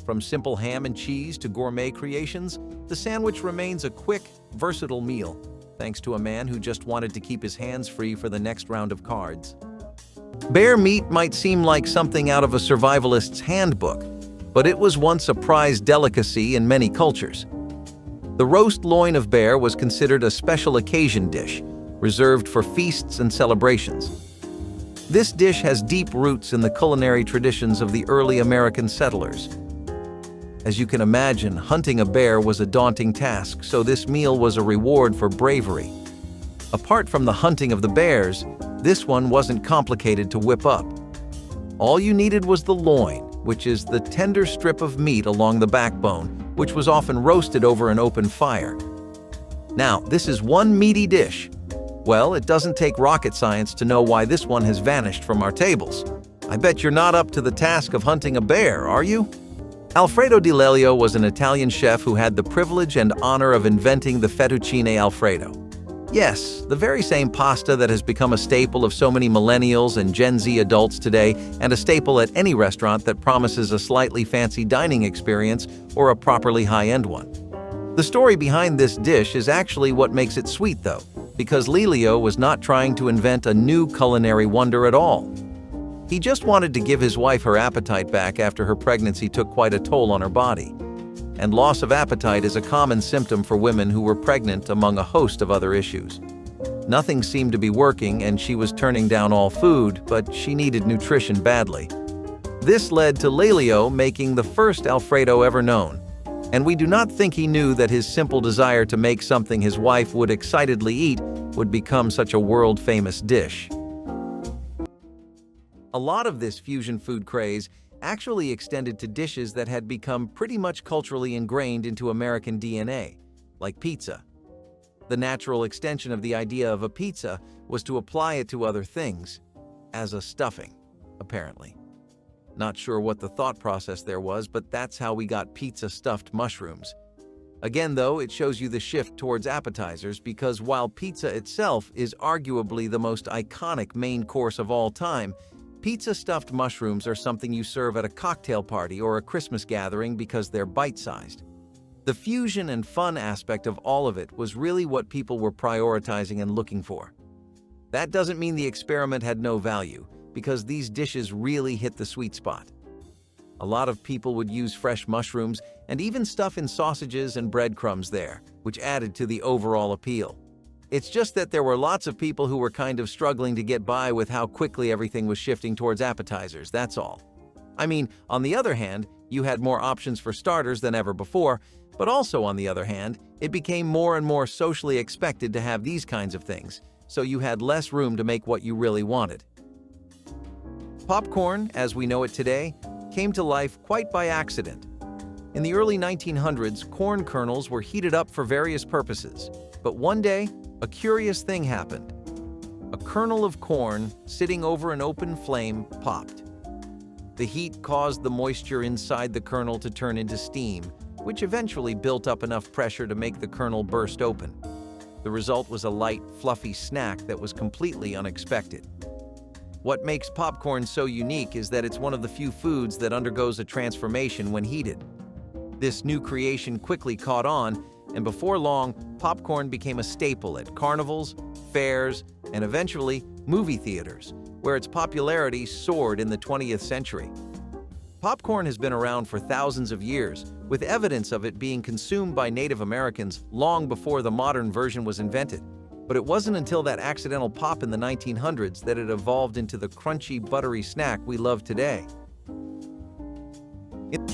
From simple ham and cheese to gourmet creations, the sandwich remains a quick, versatile meal, thanks to a man who just wanted to keep his hands free for the next round of cards. Bear meat might seem like something out of a survivalist's handbook, but it was once a prized delicacy in many cultures. The roast loin of bear was considered a special occasion dish, reserved for feasts and celebrations. This dish has deep roots in the culinary traditions of the early American settlers. As you can imagine, hunting a bear was a daunting task, so this meal was a reward for bravery. Apart from the hunting of the bears, this one wasn't complicated to whip up. All you needed was the loin, which is the tender strip of meat along the backbone, which was often roasted over an open fire. Now, this is one meaty dish. Well, it doesn't take rocket science to know why this one has vanished from our tables. I bet you're not up to the task of hunting a bear, are you? Alfredo di Lelio was an Italian chef who had the privilege and honor of inventing the Fettuccini Alfredo. Yes, the very same pasta that has become a staple of so many millennials and Gen Z adults today, and a staple at any restaurant that promises a slightly fancy dining experience or a properly high-end one. The story behind this dish is actually what makes it sweet, though, because Lelio was not trying to invent a new culinary wonder at all. He just wanted to give his wife her appetite back after her pregnancy took quite a toll on her body. And loss of appetite is a common symptom for women who were pregnant, among a host of other issues. Nothing seemed to be working and she was turning down all food, but she needed nutrition badly. This led to Lelio making the first Alfredo ever known, and we do not think he knew that his simple desire to make something his wife would excitedly eat would become such a world-famous dish. A lot of this fusion food craze actually extended to dishes that had become pretty much culturally ingrained into American DNA, like pizza. The natural extension of the idea of a pizza was to apply it to other things, as a stuffing, apparently. Not sure what the thought process there was, but that's how we got pizza stuffed mushrooms. Again, though, it shows you the shift towards appetizers because while pizza itself is arguably the most iconic main course of all time, pizza stuffed mushrooms are something you serve at a cocktail party or a Christmas gathering because they're bite-sized. The fusion and fun aspect of all of it was really what people were prioritizing and looking for. That doesn't mean the experiment had no value, because these dishes really hit the sweet spot. A lot of people would use fresh mushrooms and even stuff in sausages and breadcrumbs there, which added to the overall appeal. It's just that there were lots of people who were kind of struggling to get by with how quickly everything was shifting towards appetizers, that's all. I mean, on the other hand, you had more options for starters than ever before, but also on the other hand, it became more and more socially expected to have these kinds of things, so you had less room to make what you really wanted. Popcorn, as we know it today, came to life quite by accident. In the early 1900s, corn kernels were heated up for various purposes, but one day, a curious thing happened. A kernel of corn sitting over an open flame popped. The heat caused the moisture inside the kernel to turn into steam, which eventually built up enough pressure to make the kernel burst open. The result was a light, fluffy snack that was completely unexpected. What makes popcorn so unique is that it's one of the few foods that undergoes a transformation when heated. This new creation quickly caught on, and before long, popcorn became a staple at carnivals, fairs, and eventually movie theaters, where its popularity soared in the 20th century. Popcorn has been around for thousands of years, with evidence of it being consumed by Native Americans long before the modern version was invented. But it wasn't until that accidental pop in the 1900s that it evolved into the crunchy, buttery snack we love today.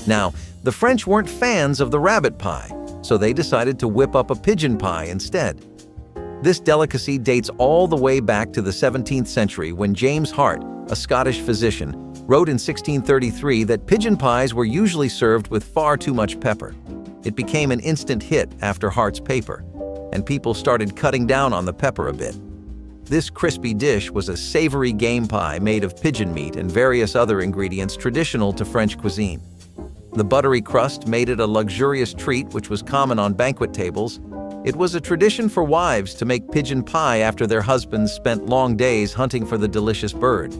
Now, the French weren't fans of the rabbit pie, so they decided to whip up a pigeon pie instead. This delicacy dates all the way back to the 17th century when James Hart, a Scottish physician, wrote in 1633 that pigeon pies were usually served with far too much pepper. It became an instant hit after Hart's paper, and people started cutting down on the pepper a bit. This crispy dish was a savory game pie made of pigeon meat and various other ingredients traditional to French cuisine. The buttery crust made it a luxurious treat which was common on banquet tables. It was a tradition for wives to make pigeon pie after their husbands spent long days hunting for the delicious bird.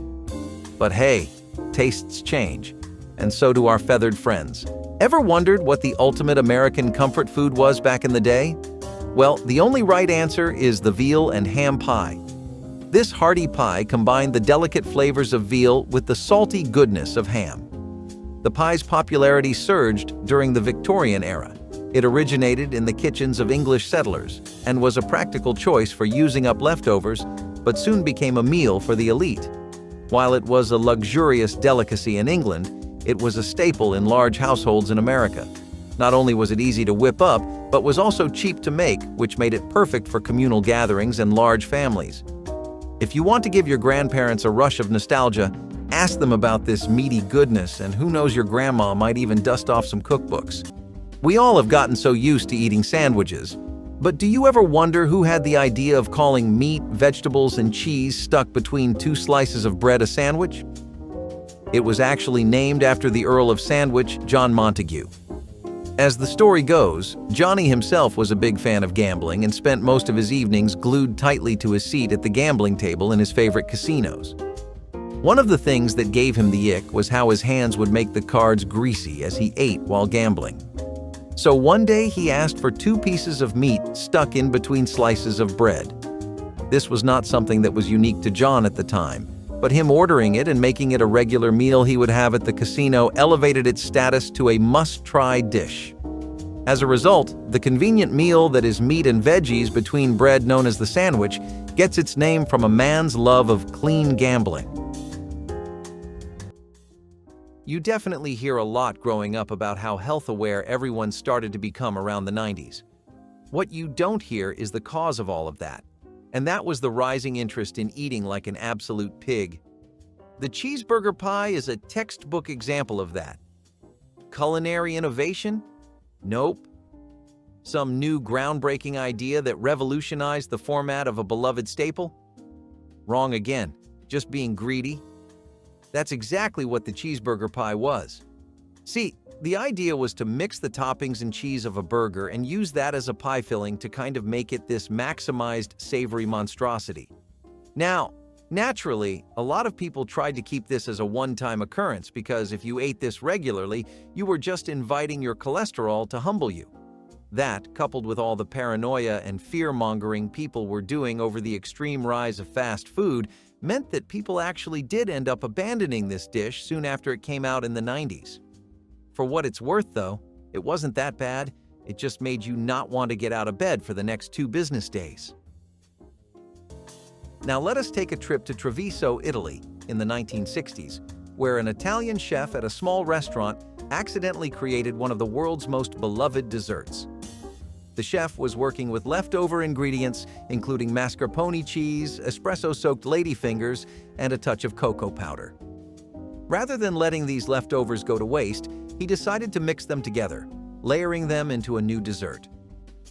But hey, tastes change, and so do our feathered friends. Ever wondered what the ultimate American comfort food was back in the day? Well, the only right answer is the veal and ham pie. This hearty pie combined the delicate flavors of veal with the salty goodness of ham. The pie's popularity surged during the Victorian era. It originated in the kitchens of English settlers and was a practical choice for using up leftovers, but soon became a meal for the elite. While it was a luxurious delicacy in England, it was a staple in large households in America. Not only was it easy to whip up, but was also cheap to make, which made it perfect for communal gatherings and large families. If you want to give your grandparents a rush of nostalgia, Ask them about this meaty goodness, and who knows, your grandma might even dust off some cookbooks. We all have gotten so used to eating sandwiches, but do you ever wonder who had the idea of calling meat, vegetables, and cheese stuck between two slices of bread a sandwich? It was actually named after the Earl of Sandwich, John Montague. As the story goes, Johnny himself was a big fan of gambling and spent most of his evenings glued tightly to his seat at the gambling table in his favorite casinos. One of the things that gave him the ick was how his hands would make the cards greasy as he ate while gambling. So one day he asked for 2 pieces of meat stuck in between slices of bread. This was not something that was unique to John at the time, but him ordering it and making it a regular meal he would have at the casino elevated its status to a must-try dish. As a result, the convenient meal that is meat and veggies between bread known as the sandwich gets its name from a man's love of clean gambling. You definitely hear a lot growing up about how health-aware everyone started to become around the 90s. What you don't hear is the cause of all of that, and that was the rising interest in eating like an absolute pig. The cheeseburger pie is a textbook example of that. Culinary innovation? Nope. Some new groundbreaking idea that revolutionized the format of a beloved staple? Wrong again, just being greedy. That's exactly what the cheeseburger pie was. See, the idea was to mix the toppings and cheese of a burger and use that as a pie filling to kind of make it this maximized savory monstrosity. Now, naturally, a lot of people tried to keep this as a one-time occurrence because if you ate this regularly, you were just inviting your cholesterol to humble you. That, coupled with all the paranoia and fear-mongering people were doing over the extreme rise of fast food, meant that people actually did end up abandoning this dish soon after it came out in the 90s. For what it's worth, though, it wasn't that bad. It just made you not want to get out of bed for the next 2 business days. Now let us take a trip to Treviso, Italy, in the 1960s, where an Italian chef at a small restaurant accidentally created one of the world's most beloved desserts. The chef was working with leftover ingredients, including mascarpone cheese, espresso-soaked ladyfingers, and a touch of cocoa powder. Rather than letting these leftovers go to waste, he decided to mix them together, layering them into a new dessert.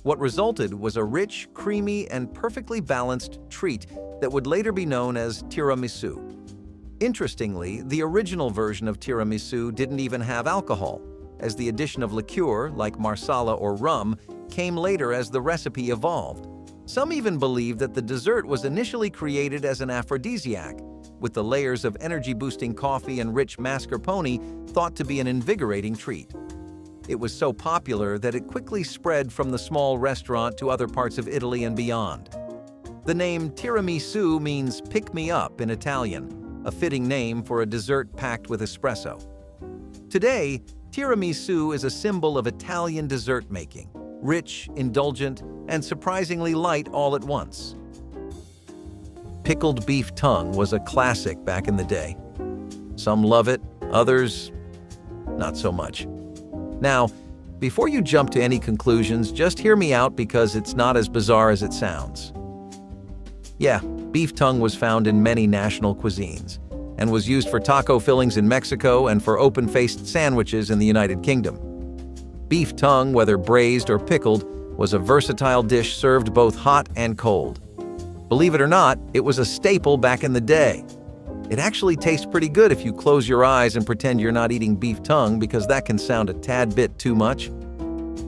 What resulted was a rich, creamy, and perfectly balanced treat that would later be known as tiramisu. Interestingly, the original version of tiramisu didn't even have alcohol, as the addition of liqueur, like marsala or rum, came later as the recipe evolved. Some even believe that the dessert was initially created as an aphrodisiac, with the layers of energy-boosting coffee and rich mascarpone thought to be an invigorating treat. It was so popular that it quickly spread from the small restaurant to other parts of Italy and beyond. The name tiramisu means pick-me-up in Italian, a fitting name for a dessert packed with espresso. Today, tiramisu is a symbol of Italian dessert making, rich, indulgent, and surprisingly light all at once. Pickled beef tongue was a classic back in the day. Some love it, others not so much. Now, before you jump to any conclusions, just hear me out because it's not as bizarre as it sounds. Yeah, beef tongue was found in many national cuisines and was used for taco fillings in Mexico and for open-faced sandwiches in the United Kingdom. Beef tongue, whether braised or pickled, was a versatile dish served both hot and cold. Believe it or not, it was a staple back in the day. It actually tastes pretty good if you close your eyes and pretend you're not eating beef tongue because that can sound a tad bit too much.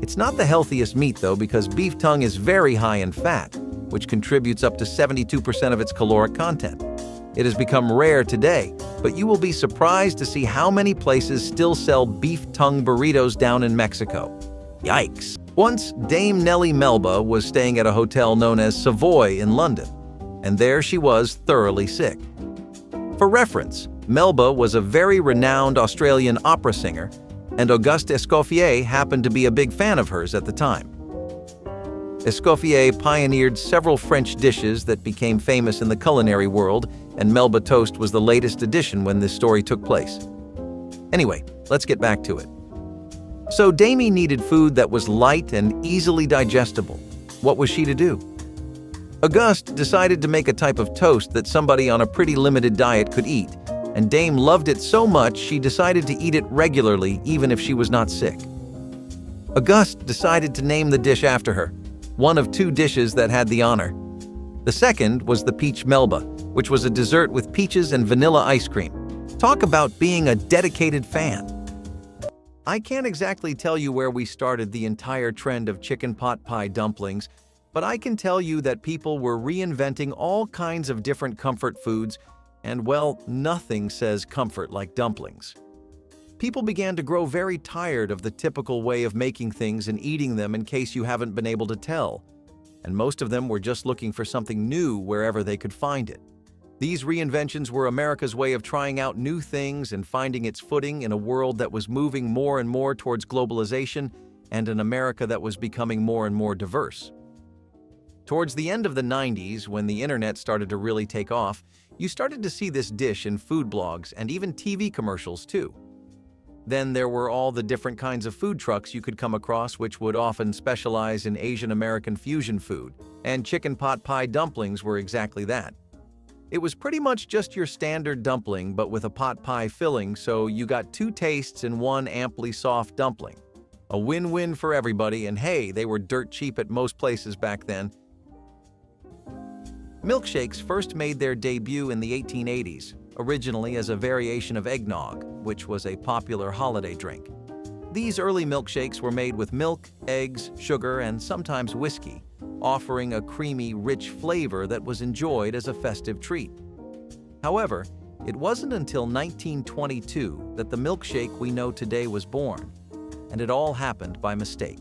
It's not the healthiest meat though because beef tongue is very high in fat, which contributes up to 72% of its caloric content. It has become rare today, but you will be surprised to see how many places still sell beef tongue burritos down in Mexico. Yikes! Once, Dame Nellie Melba was staying at a hotel known as Savoy in London, and there she was thoroughly sick. For reference, Melba was a very renowned Australian opera singer, and Auguste Escoffier happened to be a big fan of hers at the time. Escoffier pioneered several French dishes that became famous in the culinary world, and Melba Toast was the latest addition when this story took place. Anyway, let's get back to it. So Damie needed food that was light and easily digestible. What was she to do? Auguste decided to make a type of toast that somebody on a pretty limited diet could eat, and Dame loved it so much she decided to eat it regularly even if she was not sick. Auguste decided to name the dish after her, one of two dishes that had the honor. The second was the peach Melba, which was a dessert with peaches and vanilla ice cream. Talk about being a dedicated fan. I can't exactly tell you where we started the entire trend of chicken pot pie dumplings, but I can tell you that people were reinventing all kinds of different comfort foods, and well, nothing says comfort like dumplings. People began to grow very tired of the typical way of making things and eating them in case you haven't been able to tell, and most of them were just looking for something new wherever they could find it. These reinventions were America's way of trying out new things and finding its footing in a world that was moving more and more towards globalization and an America that was becoming more and more diverse. Towards the end of the 90s, when the internet started to really take off, you started to see this dish in food blogs and even TV commercials too. Then there were all the different kinds of food trucks you could come across, which would often specialize in Asian American fusion food, and chicken pot pie dumplings were exactly that. It was pretty much just your standard dumpling but with a pot pie filling, so you got two tastes in one amply soft dumpling. A win-win for everybody, and hey, they were dirt cheap at most places back then. Milkshakes first made their debut in the 1880s, originally as a variation of eggnog, which was a popular holiday drink. These early milkshakes were made with milk, eggs, sugar, and sometimes whiskey, offering a creamy, rich flavor that was enjoyed as a festive treat. However, it wasn't until 1922 that the milkshake we know today was born, and it all happened by mistake.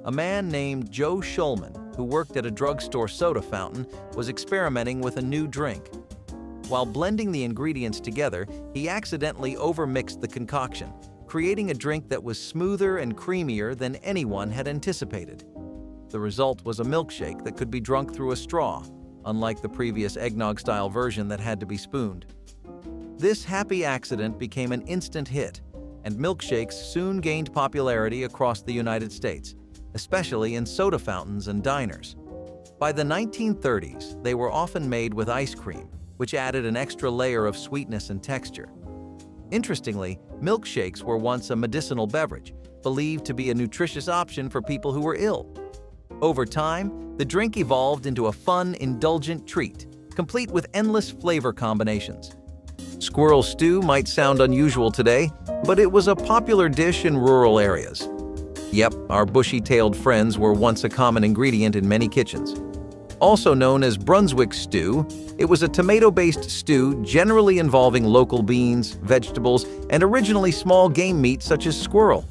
A man named Joe Shulman, who worked at a drugstore soda fountain, was experimenting with a new drink. While blending the ingredients together, he accidentally overmixed the concoction, creating a drink that was smoother and creamier than anyone had anticipated. The result was a milkshake that could be drunk through a straw, unlike the previous eggnog-style version that had to be spooned. This happy accident became an instant hit, and milkshakes soon gained popularity across the United States, especially in soda fountains and diners. By the 1930s, they were often made with ice cream, which added an extra layer of sweetness and texture. Interestingly, milkshakes were once a medicinal beverage, believed to be a nutritious option for people who were ill. Over time, the drink evolved into a fun, indulgent treat, complete with endless flavor combinations. Squirrel Stew might sound unusual today, but it was a popular dish in rural areas. Yep, our bushy-tailed friends were once a common ingredient in many kitchens. Also known as Brunswick stew, it was a tomato-based stew generally involving local beans, vegetables, and originally small game meat such as squirrel.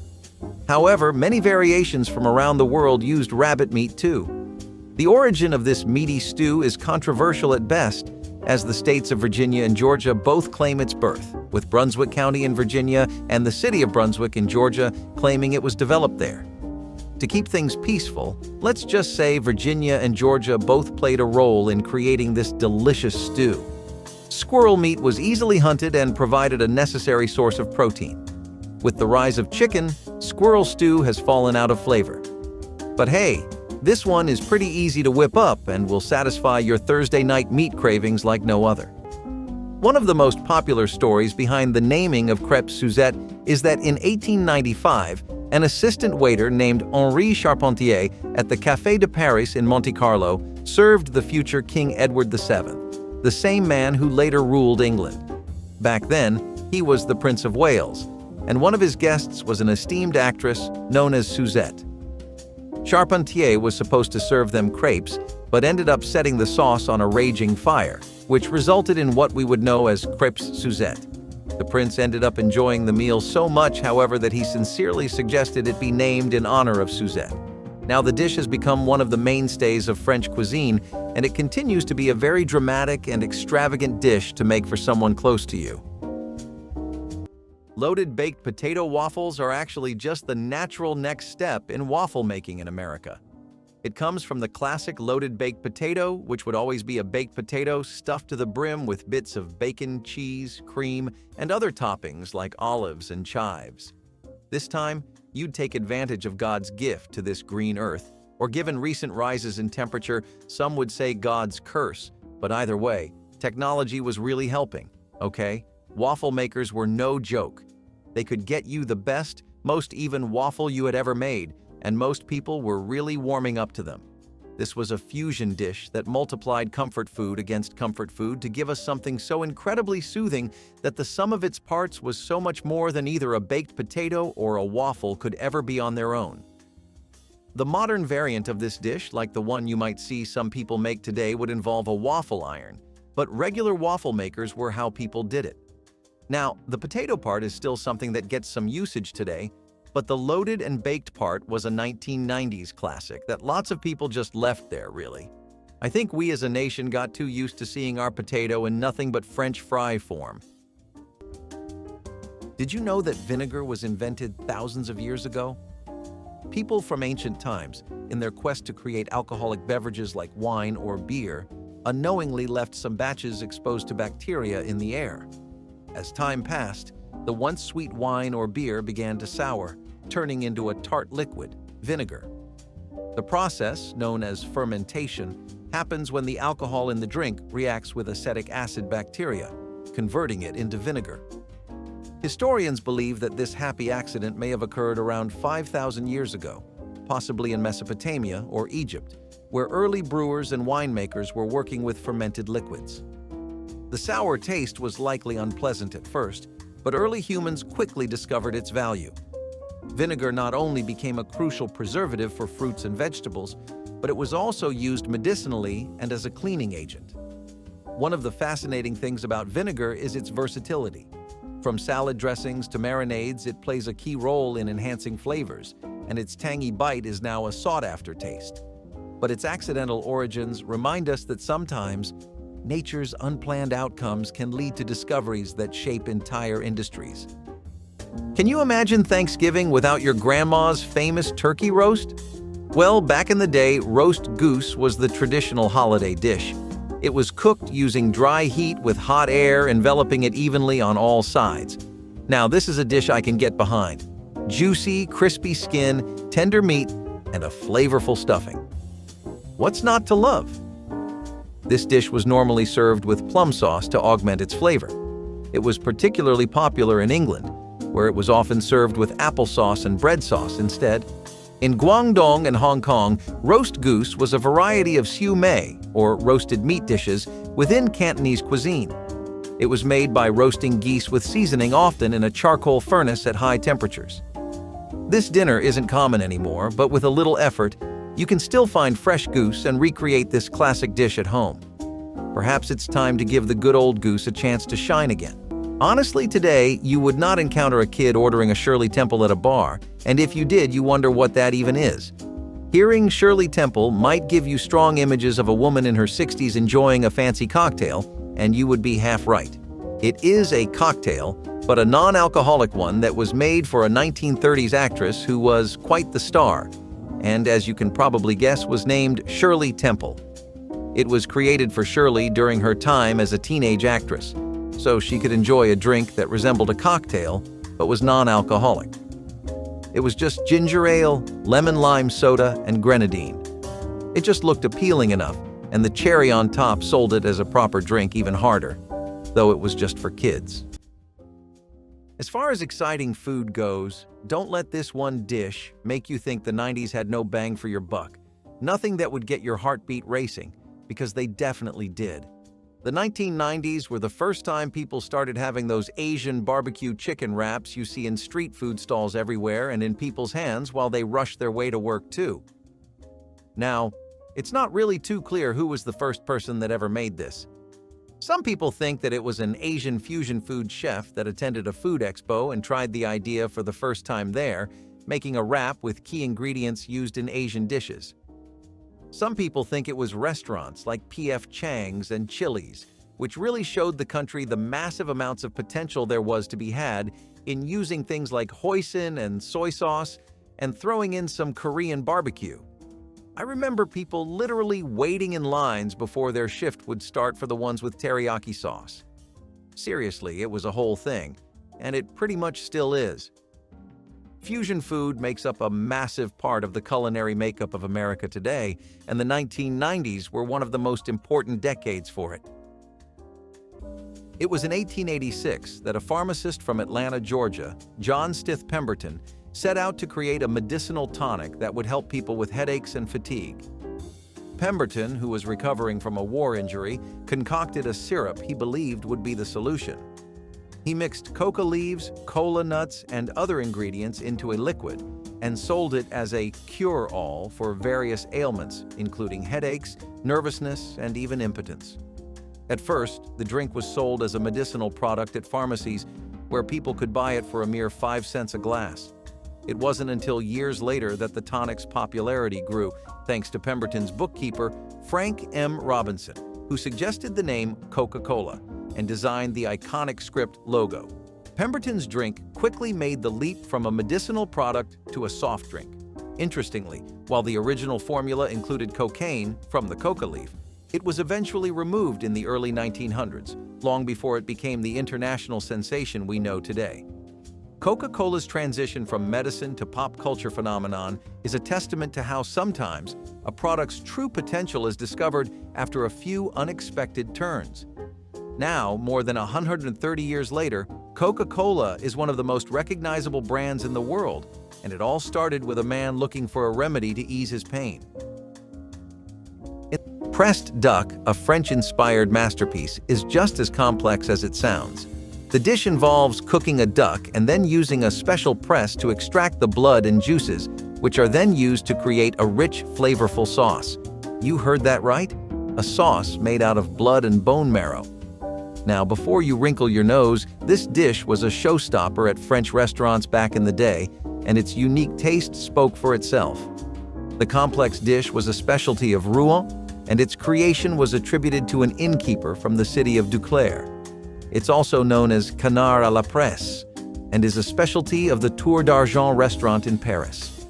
However, many variations from around the world used rabbit meat too. The origin of this meaty stew is controversial at best, as the states of Virginia and Georgia both claim its birth, with Brunswick County in Virginia and the city of Brunswick in Georgia claiming it was developed there. To keep things peaceful, let's just say Virginia and Georgia both played a role in creating this delicious stew. Squirrel meat was easily hunted and provided a necessary source of protein. With the rise of chicken, squirrel stew has fallen out of flavor. But hey, this one is pretty easy to whip up and will satisfy your Thursday night meat cravings like no other. One of the most popular stories behind the naming of Crepe Susette is that in 1895, an assistant waiter named Henri Charpentier at the Café de Paris in Monte Carlo served the future King Edward VII, the same man who later ruled England. Back then, he was the Prince of Wales, and one of his guests was an esteemed actress known as Susette. Charpentier was supposed to serve them crepes, but ended up setting the sauce on a raging fire, which resulted in what we would know as Crepe Susette. The prince ended up enjoying the meal so much, however, that he sincerely suggested it be named in honor of Susette. Now the dish has become one of the mainstays of French cuisine, and it continues to be a very dramatic and extravagant dish to make for someone close to you. Loaded baked potato waffles are actually just the natural next step in waffle making in America. It comes from the classic loaded baked potato, which would always be a baked potato stuffed to the brim with bits of bacon, cheese, cream, and other toppings like olives and chives. This time, you'd take advantage of God's gift to this green earth, or given recent rises in temperature, some would say God's curse, but either way, technology was really helping, okay? Waffle makers were no joke. They could get you the best, most even waffle you had ever made, and most people were really warming up to them. This was a fusion dish that multiplied comfort food against comfort food to give us something so incredibly soothing that the sum of its parts was so much more than either a baked potato or a waffle could ever be on their own. The modern variant of this dish, like the one you might see some people make today, would involve a waffle iron, but regular waffle makers were how people did it. Now, the potato part is still something that gets some usage today, but the loaded and baked part was a 1990s classic that lots of people just left there, really. I think we as a nation got too used to seeing our potato in nothing but French fry form. Did you know that vinegar was invented thousands of years ago? People from ancient times, in their quest to create alcoholic beverages like wine or beer, unknowingly left some batches exposed to bacteria in the air. As time passed, the once sweet wine or beer began to sour, turning into a tart liquid, vinegar. The process, known as fermentation, happens when the alcohol in the drink reacts with acetic acid bacteria, converting it into vinegar. Historians believe that this happy accident may have occurred around 5,000 years ago, possibly in Mesopotamia or Egypt, where early brewers and winemakers were working with fermented liquids. The sour taste was likely unpleasant at first, but early humans quickly discovered its value. Vinegar not only became a crucial preservative for fruits and vegetables, but it was also used medicinally and as a cleaning agent. One of the fascinating things about vinegar is its versatility. From salad dressings to marinades, it plays a key role in enhancing flavors, and its tangy bite is now a sought-after taste. But its accidental origins remind us that sometimes nature's unplanned outcomes can lead to discoveries that shape entire industries. Can you imagine Thanksgiving without your grandma's famous turkey roast? Well, back in the day, roast goose was the traditional holiday dish. It was cooked using dry heat with hot air enveloping it evenly on all sides. Now, this is a dish I can get behind. Juicy, crispy skin, tender meat, and a flavorful stuffing. What's not to love? This dish was normally served with plum sauce to augment its flavor. It was particularly popular in England, where it was often served with applesauce and bread sauce instead. In Guangdong and Hong Kong, roast goose was a variety of siu mei, or roasted meat dishes, within Cantonese cuisine. It was made by roasting geese with seasoning, often in a charcoal furnace at high temperatures. This dinner isn't common anymore, but with a little effort, you can still find fresh goose and recreate this classic dish at home. Perhaps it's time to give the good old goose a chance to shine again. Honestly, today, you would not encounter a kid ordering a Shirley Temple at a bar, and if you did, you wonder what that even is. Hearing Shirley Temple might give you strong images of a woman in her 60s enjoying a fancy cocktail, and you would be half right. It is a cocktail, but a non-alcoholic one that was made for a 1930s actress who was quite the star, and as you can probably guess, was named Shirley Temple. It was created for Shirley during her time as a teenage actress, so she could enjoy a drink that resembled a cocktail but was non-alcoholic. It was just ginger ale, lemon lime soda, and grenadine. It just looked appealing enough, and the cherry on top sold it as a proper drink even harder, though it was just for kids. As far as exciting food goes, don't let this one dish make you think the 90s had no bang for your buck. Nothing that would get your heartbeat racing, because they definitely did. The 1990s were the first time people started having those Asian BBQ chicken wraps you see in street food stalls everywhere and in people's hands while they rush their way to work too. Now, it's not really too clear who was the first person that ever made this. Some people think that it was an Asian fusion food chef that attended a food expo and tried the idea for the first time there, making a wrap with key ingredients used in Asian dishes. Some people think it was restaurants like P.F. Chang's and Chili's, which really showed the country the massive amounts of potential there was to be had in using things like hoisin and soy sauce and throwing in some Korean barbecue. I remember people literally waiting in lines before their shift would start for the ones with teriyaki sauce. Seriously, it was a whole thing, and it pretty much still is. Fusion food makes up a massive part of the culinary makeup of America today, and the 1990s were one of the most important decades for it. It was in 1886 that a pharmacist from Atlanta, Georgia, John Stith Pemberton, set out to create a medicinal tonic that would help people with headaches and fatigue. Pemberton, who was recovering from a war injury, concocted a syrup he believed would be the solution. He mixed coca leaves, cola nuts, and other ingredients into a liquid and sold it as a cure-all for various ailments, including headaches, nervousness, and even impotence. At first, the drink was sold as a medicinal product at pharmacies where people could buy it for a mere 5 cents a glass. It wasn't until years later that the tonic's popularity grew, thanks to Pemberton's bookkeeper, Frank M. Robinson, who suggested the name Coca-Cola and designed the iconic script logo. Pemberton's drink quickly made the leap from a medicinal product to a soft drink. Interestingly, while the original formula included cocaine from the coca leaf, it was eventually removed in the early 1900s, long before it became the international sensation we know today. Coca-Cola's transition from medicine to pop culture phenomenon is a testament to how sometimes a product's true potential is discovered after a few unexpected turns. Now, more than 130 years later, Coca-Cola is one of the most recognizable brands in the world, and it all started with a man looking for a remedy to ease his pain. Pressed duck, a French-inspired masterpiece, is just as complex as it sounds. The dish involves cooking a duck and then using a special press to extract the blood and juices, which are then used to create a rich, flavorful sauce. You heard that right? A sauce made out of blood and bone marrow. Now, before you wrinkle your nose, this dish was a showstopper at French restaurants back in the day, and its unique taste spoke for itself. The complex dish was a specialty of Rouen, and its creation was attributed to an innkeeper from the city of Duclair. It's also known as canard à la presse, and is a specialty of the Tour d'Argent restaurant in Paris.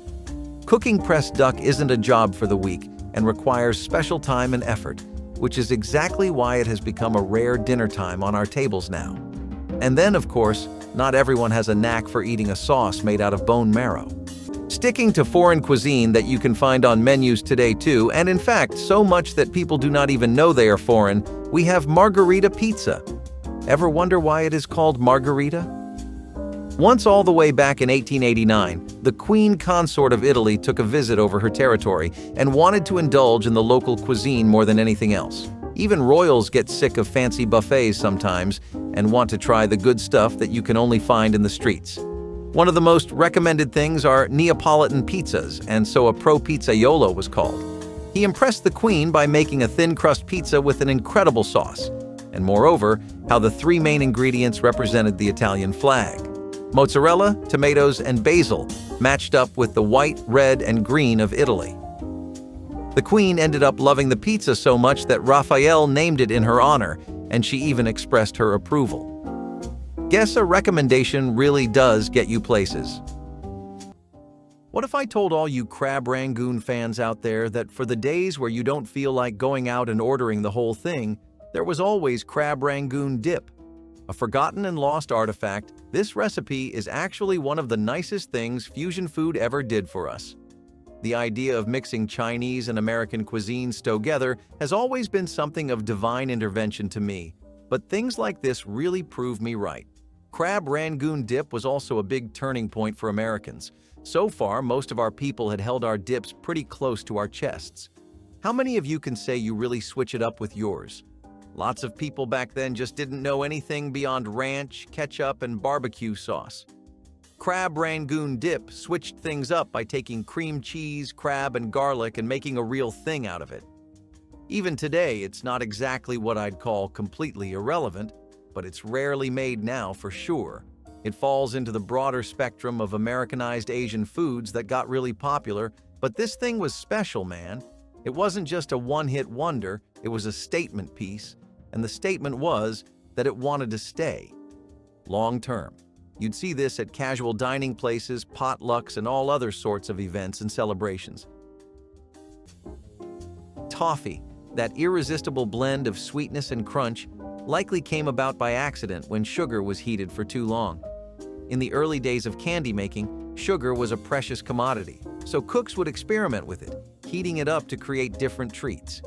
Cooking pressed duck isn't a job for the weak and requires special time and effort, which is exactly why it has become a rare dinner time on our tables now. And then, of course, not everyone has a knack for eating a sauce made out of bone marrow. Sticking to foreign cuisine that you can find on menus today too, and in fact, so much that people do not even know they are foreign, we have Margarita Pizza. Ever wonder why it is called Margarita? Once all the way back in 1889, the Queen Consort of Italy took a visit over her territory and wanted to indulge in the local cuisine more than anything else. Even royals get sick of fancy buffets sometimes and want to try the good stuff that you can only find in the streets. One of the most recommended things are Neapolitan pizzas, and so a pro pizzaiolo was called. He impressed the Queen by making a thin crust pizza with an incredible sauce, and moreover, how the three main ingredients represented the Italian flag. Mozzarella, tomatoes, and basil matched up with the white, red, and green of Italy. The Queen ended up loving the pizza so much that Raphael named it in her honor, and she even expressed her approval. Guess a recommendation really does get you places. What if I told all you Crab Rangoon fans out there that for the days where you don't feel like going out and ordering the whole thing, there was always Crab Rangoon Dip? A forgotten and lost artifact, this recipe is actually one of the nicest things fusion food ever did for us. The idea of mixing Chinese and American cuisines together has always been something of divine intervention to me, but things like this really prove me right. Crab Rangoon Dip was also a big turning point for Americans. So far, most of our people had held our dips pretty close to our chests. How many of you can say you really switch it up with yours? Lots of people back then just didn't know anything beyond ranch, ketchup, and barbecue sauce. Crab Rangoon Dip switched things up by taking cream cheese, crab, and garlic and making a real thing out of it. Even today, it's not exactly what I'd call completely irrelevant, but it's rarely made now for sure. It falls into the broader spectrum of Americanized Asian foods that got really popular, but this thing was special, man. It wasn't just a one-hit wonder, it was a statement piece, and the statement was that it wanted to stay long-term. You'd see this at casual dining places, potlucks, and all other sorts of events and celebrations. Toffee, that irresistible blend of sweetness and crunch, likely came about by accident when sugar was heated for too long. In the early days of candy making, sugar was a precious commodity, so cooks would experiment with it, heating it up to create different treats.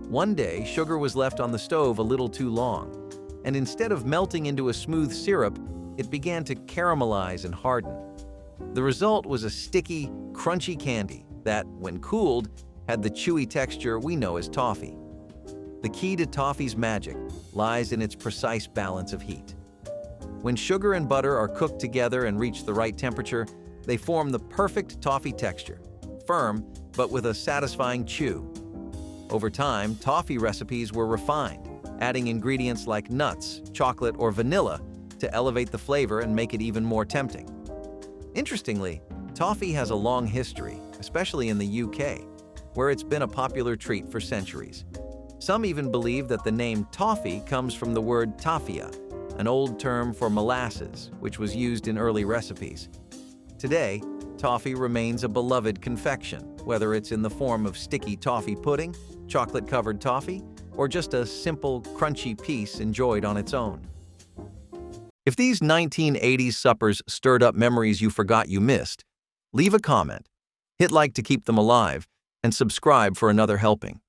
One day, sugar was left on the stove a little too long. and instead of melting into a smooth syrup, it began to caramelize and harden. The result was a sticky, crunchy candy that, when cooled, had the chewy texture we know as toffee. The key to toffee's magic lies in its precise balance of heat. When sugar and butter are cooked together and reach the right temperature, they form the perfect toffee texture, firm but with a satisfying chew. Over time, toffee recipes were refined, adding ingredients like nuts, chocolate, or vanilla to elevate the flavor and make it even more tempting. Interestingly, toffee has a long history, especially in the UK, where it's been a popular treat for centuries. Some even believe that the name toffee comes from the word taffia, an old term for molasses, which was used in early recipes. Today, toffee remains a beloved confection, whether it's in the form of sticky toffee pudding, chocolate-covered toffee, or just a simple, crunchy piece enjoyed on its own. If these 1980s suppers stirred up memories you forgot you missed, leave a comment, hit like to keep them alive, and subscribe for another helping.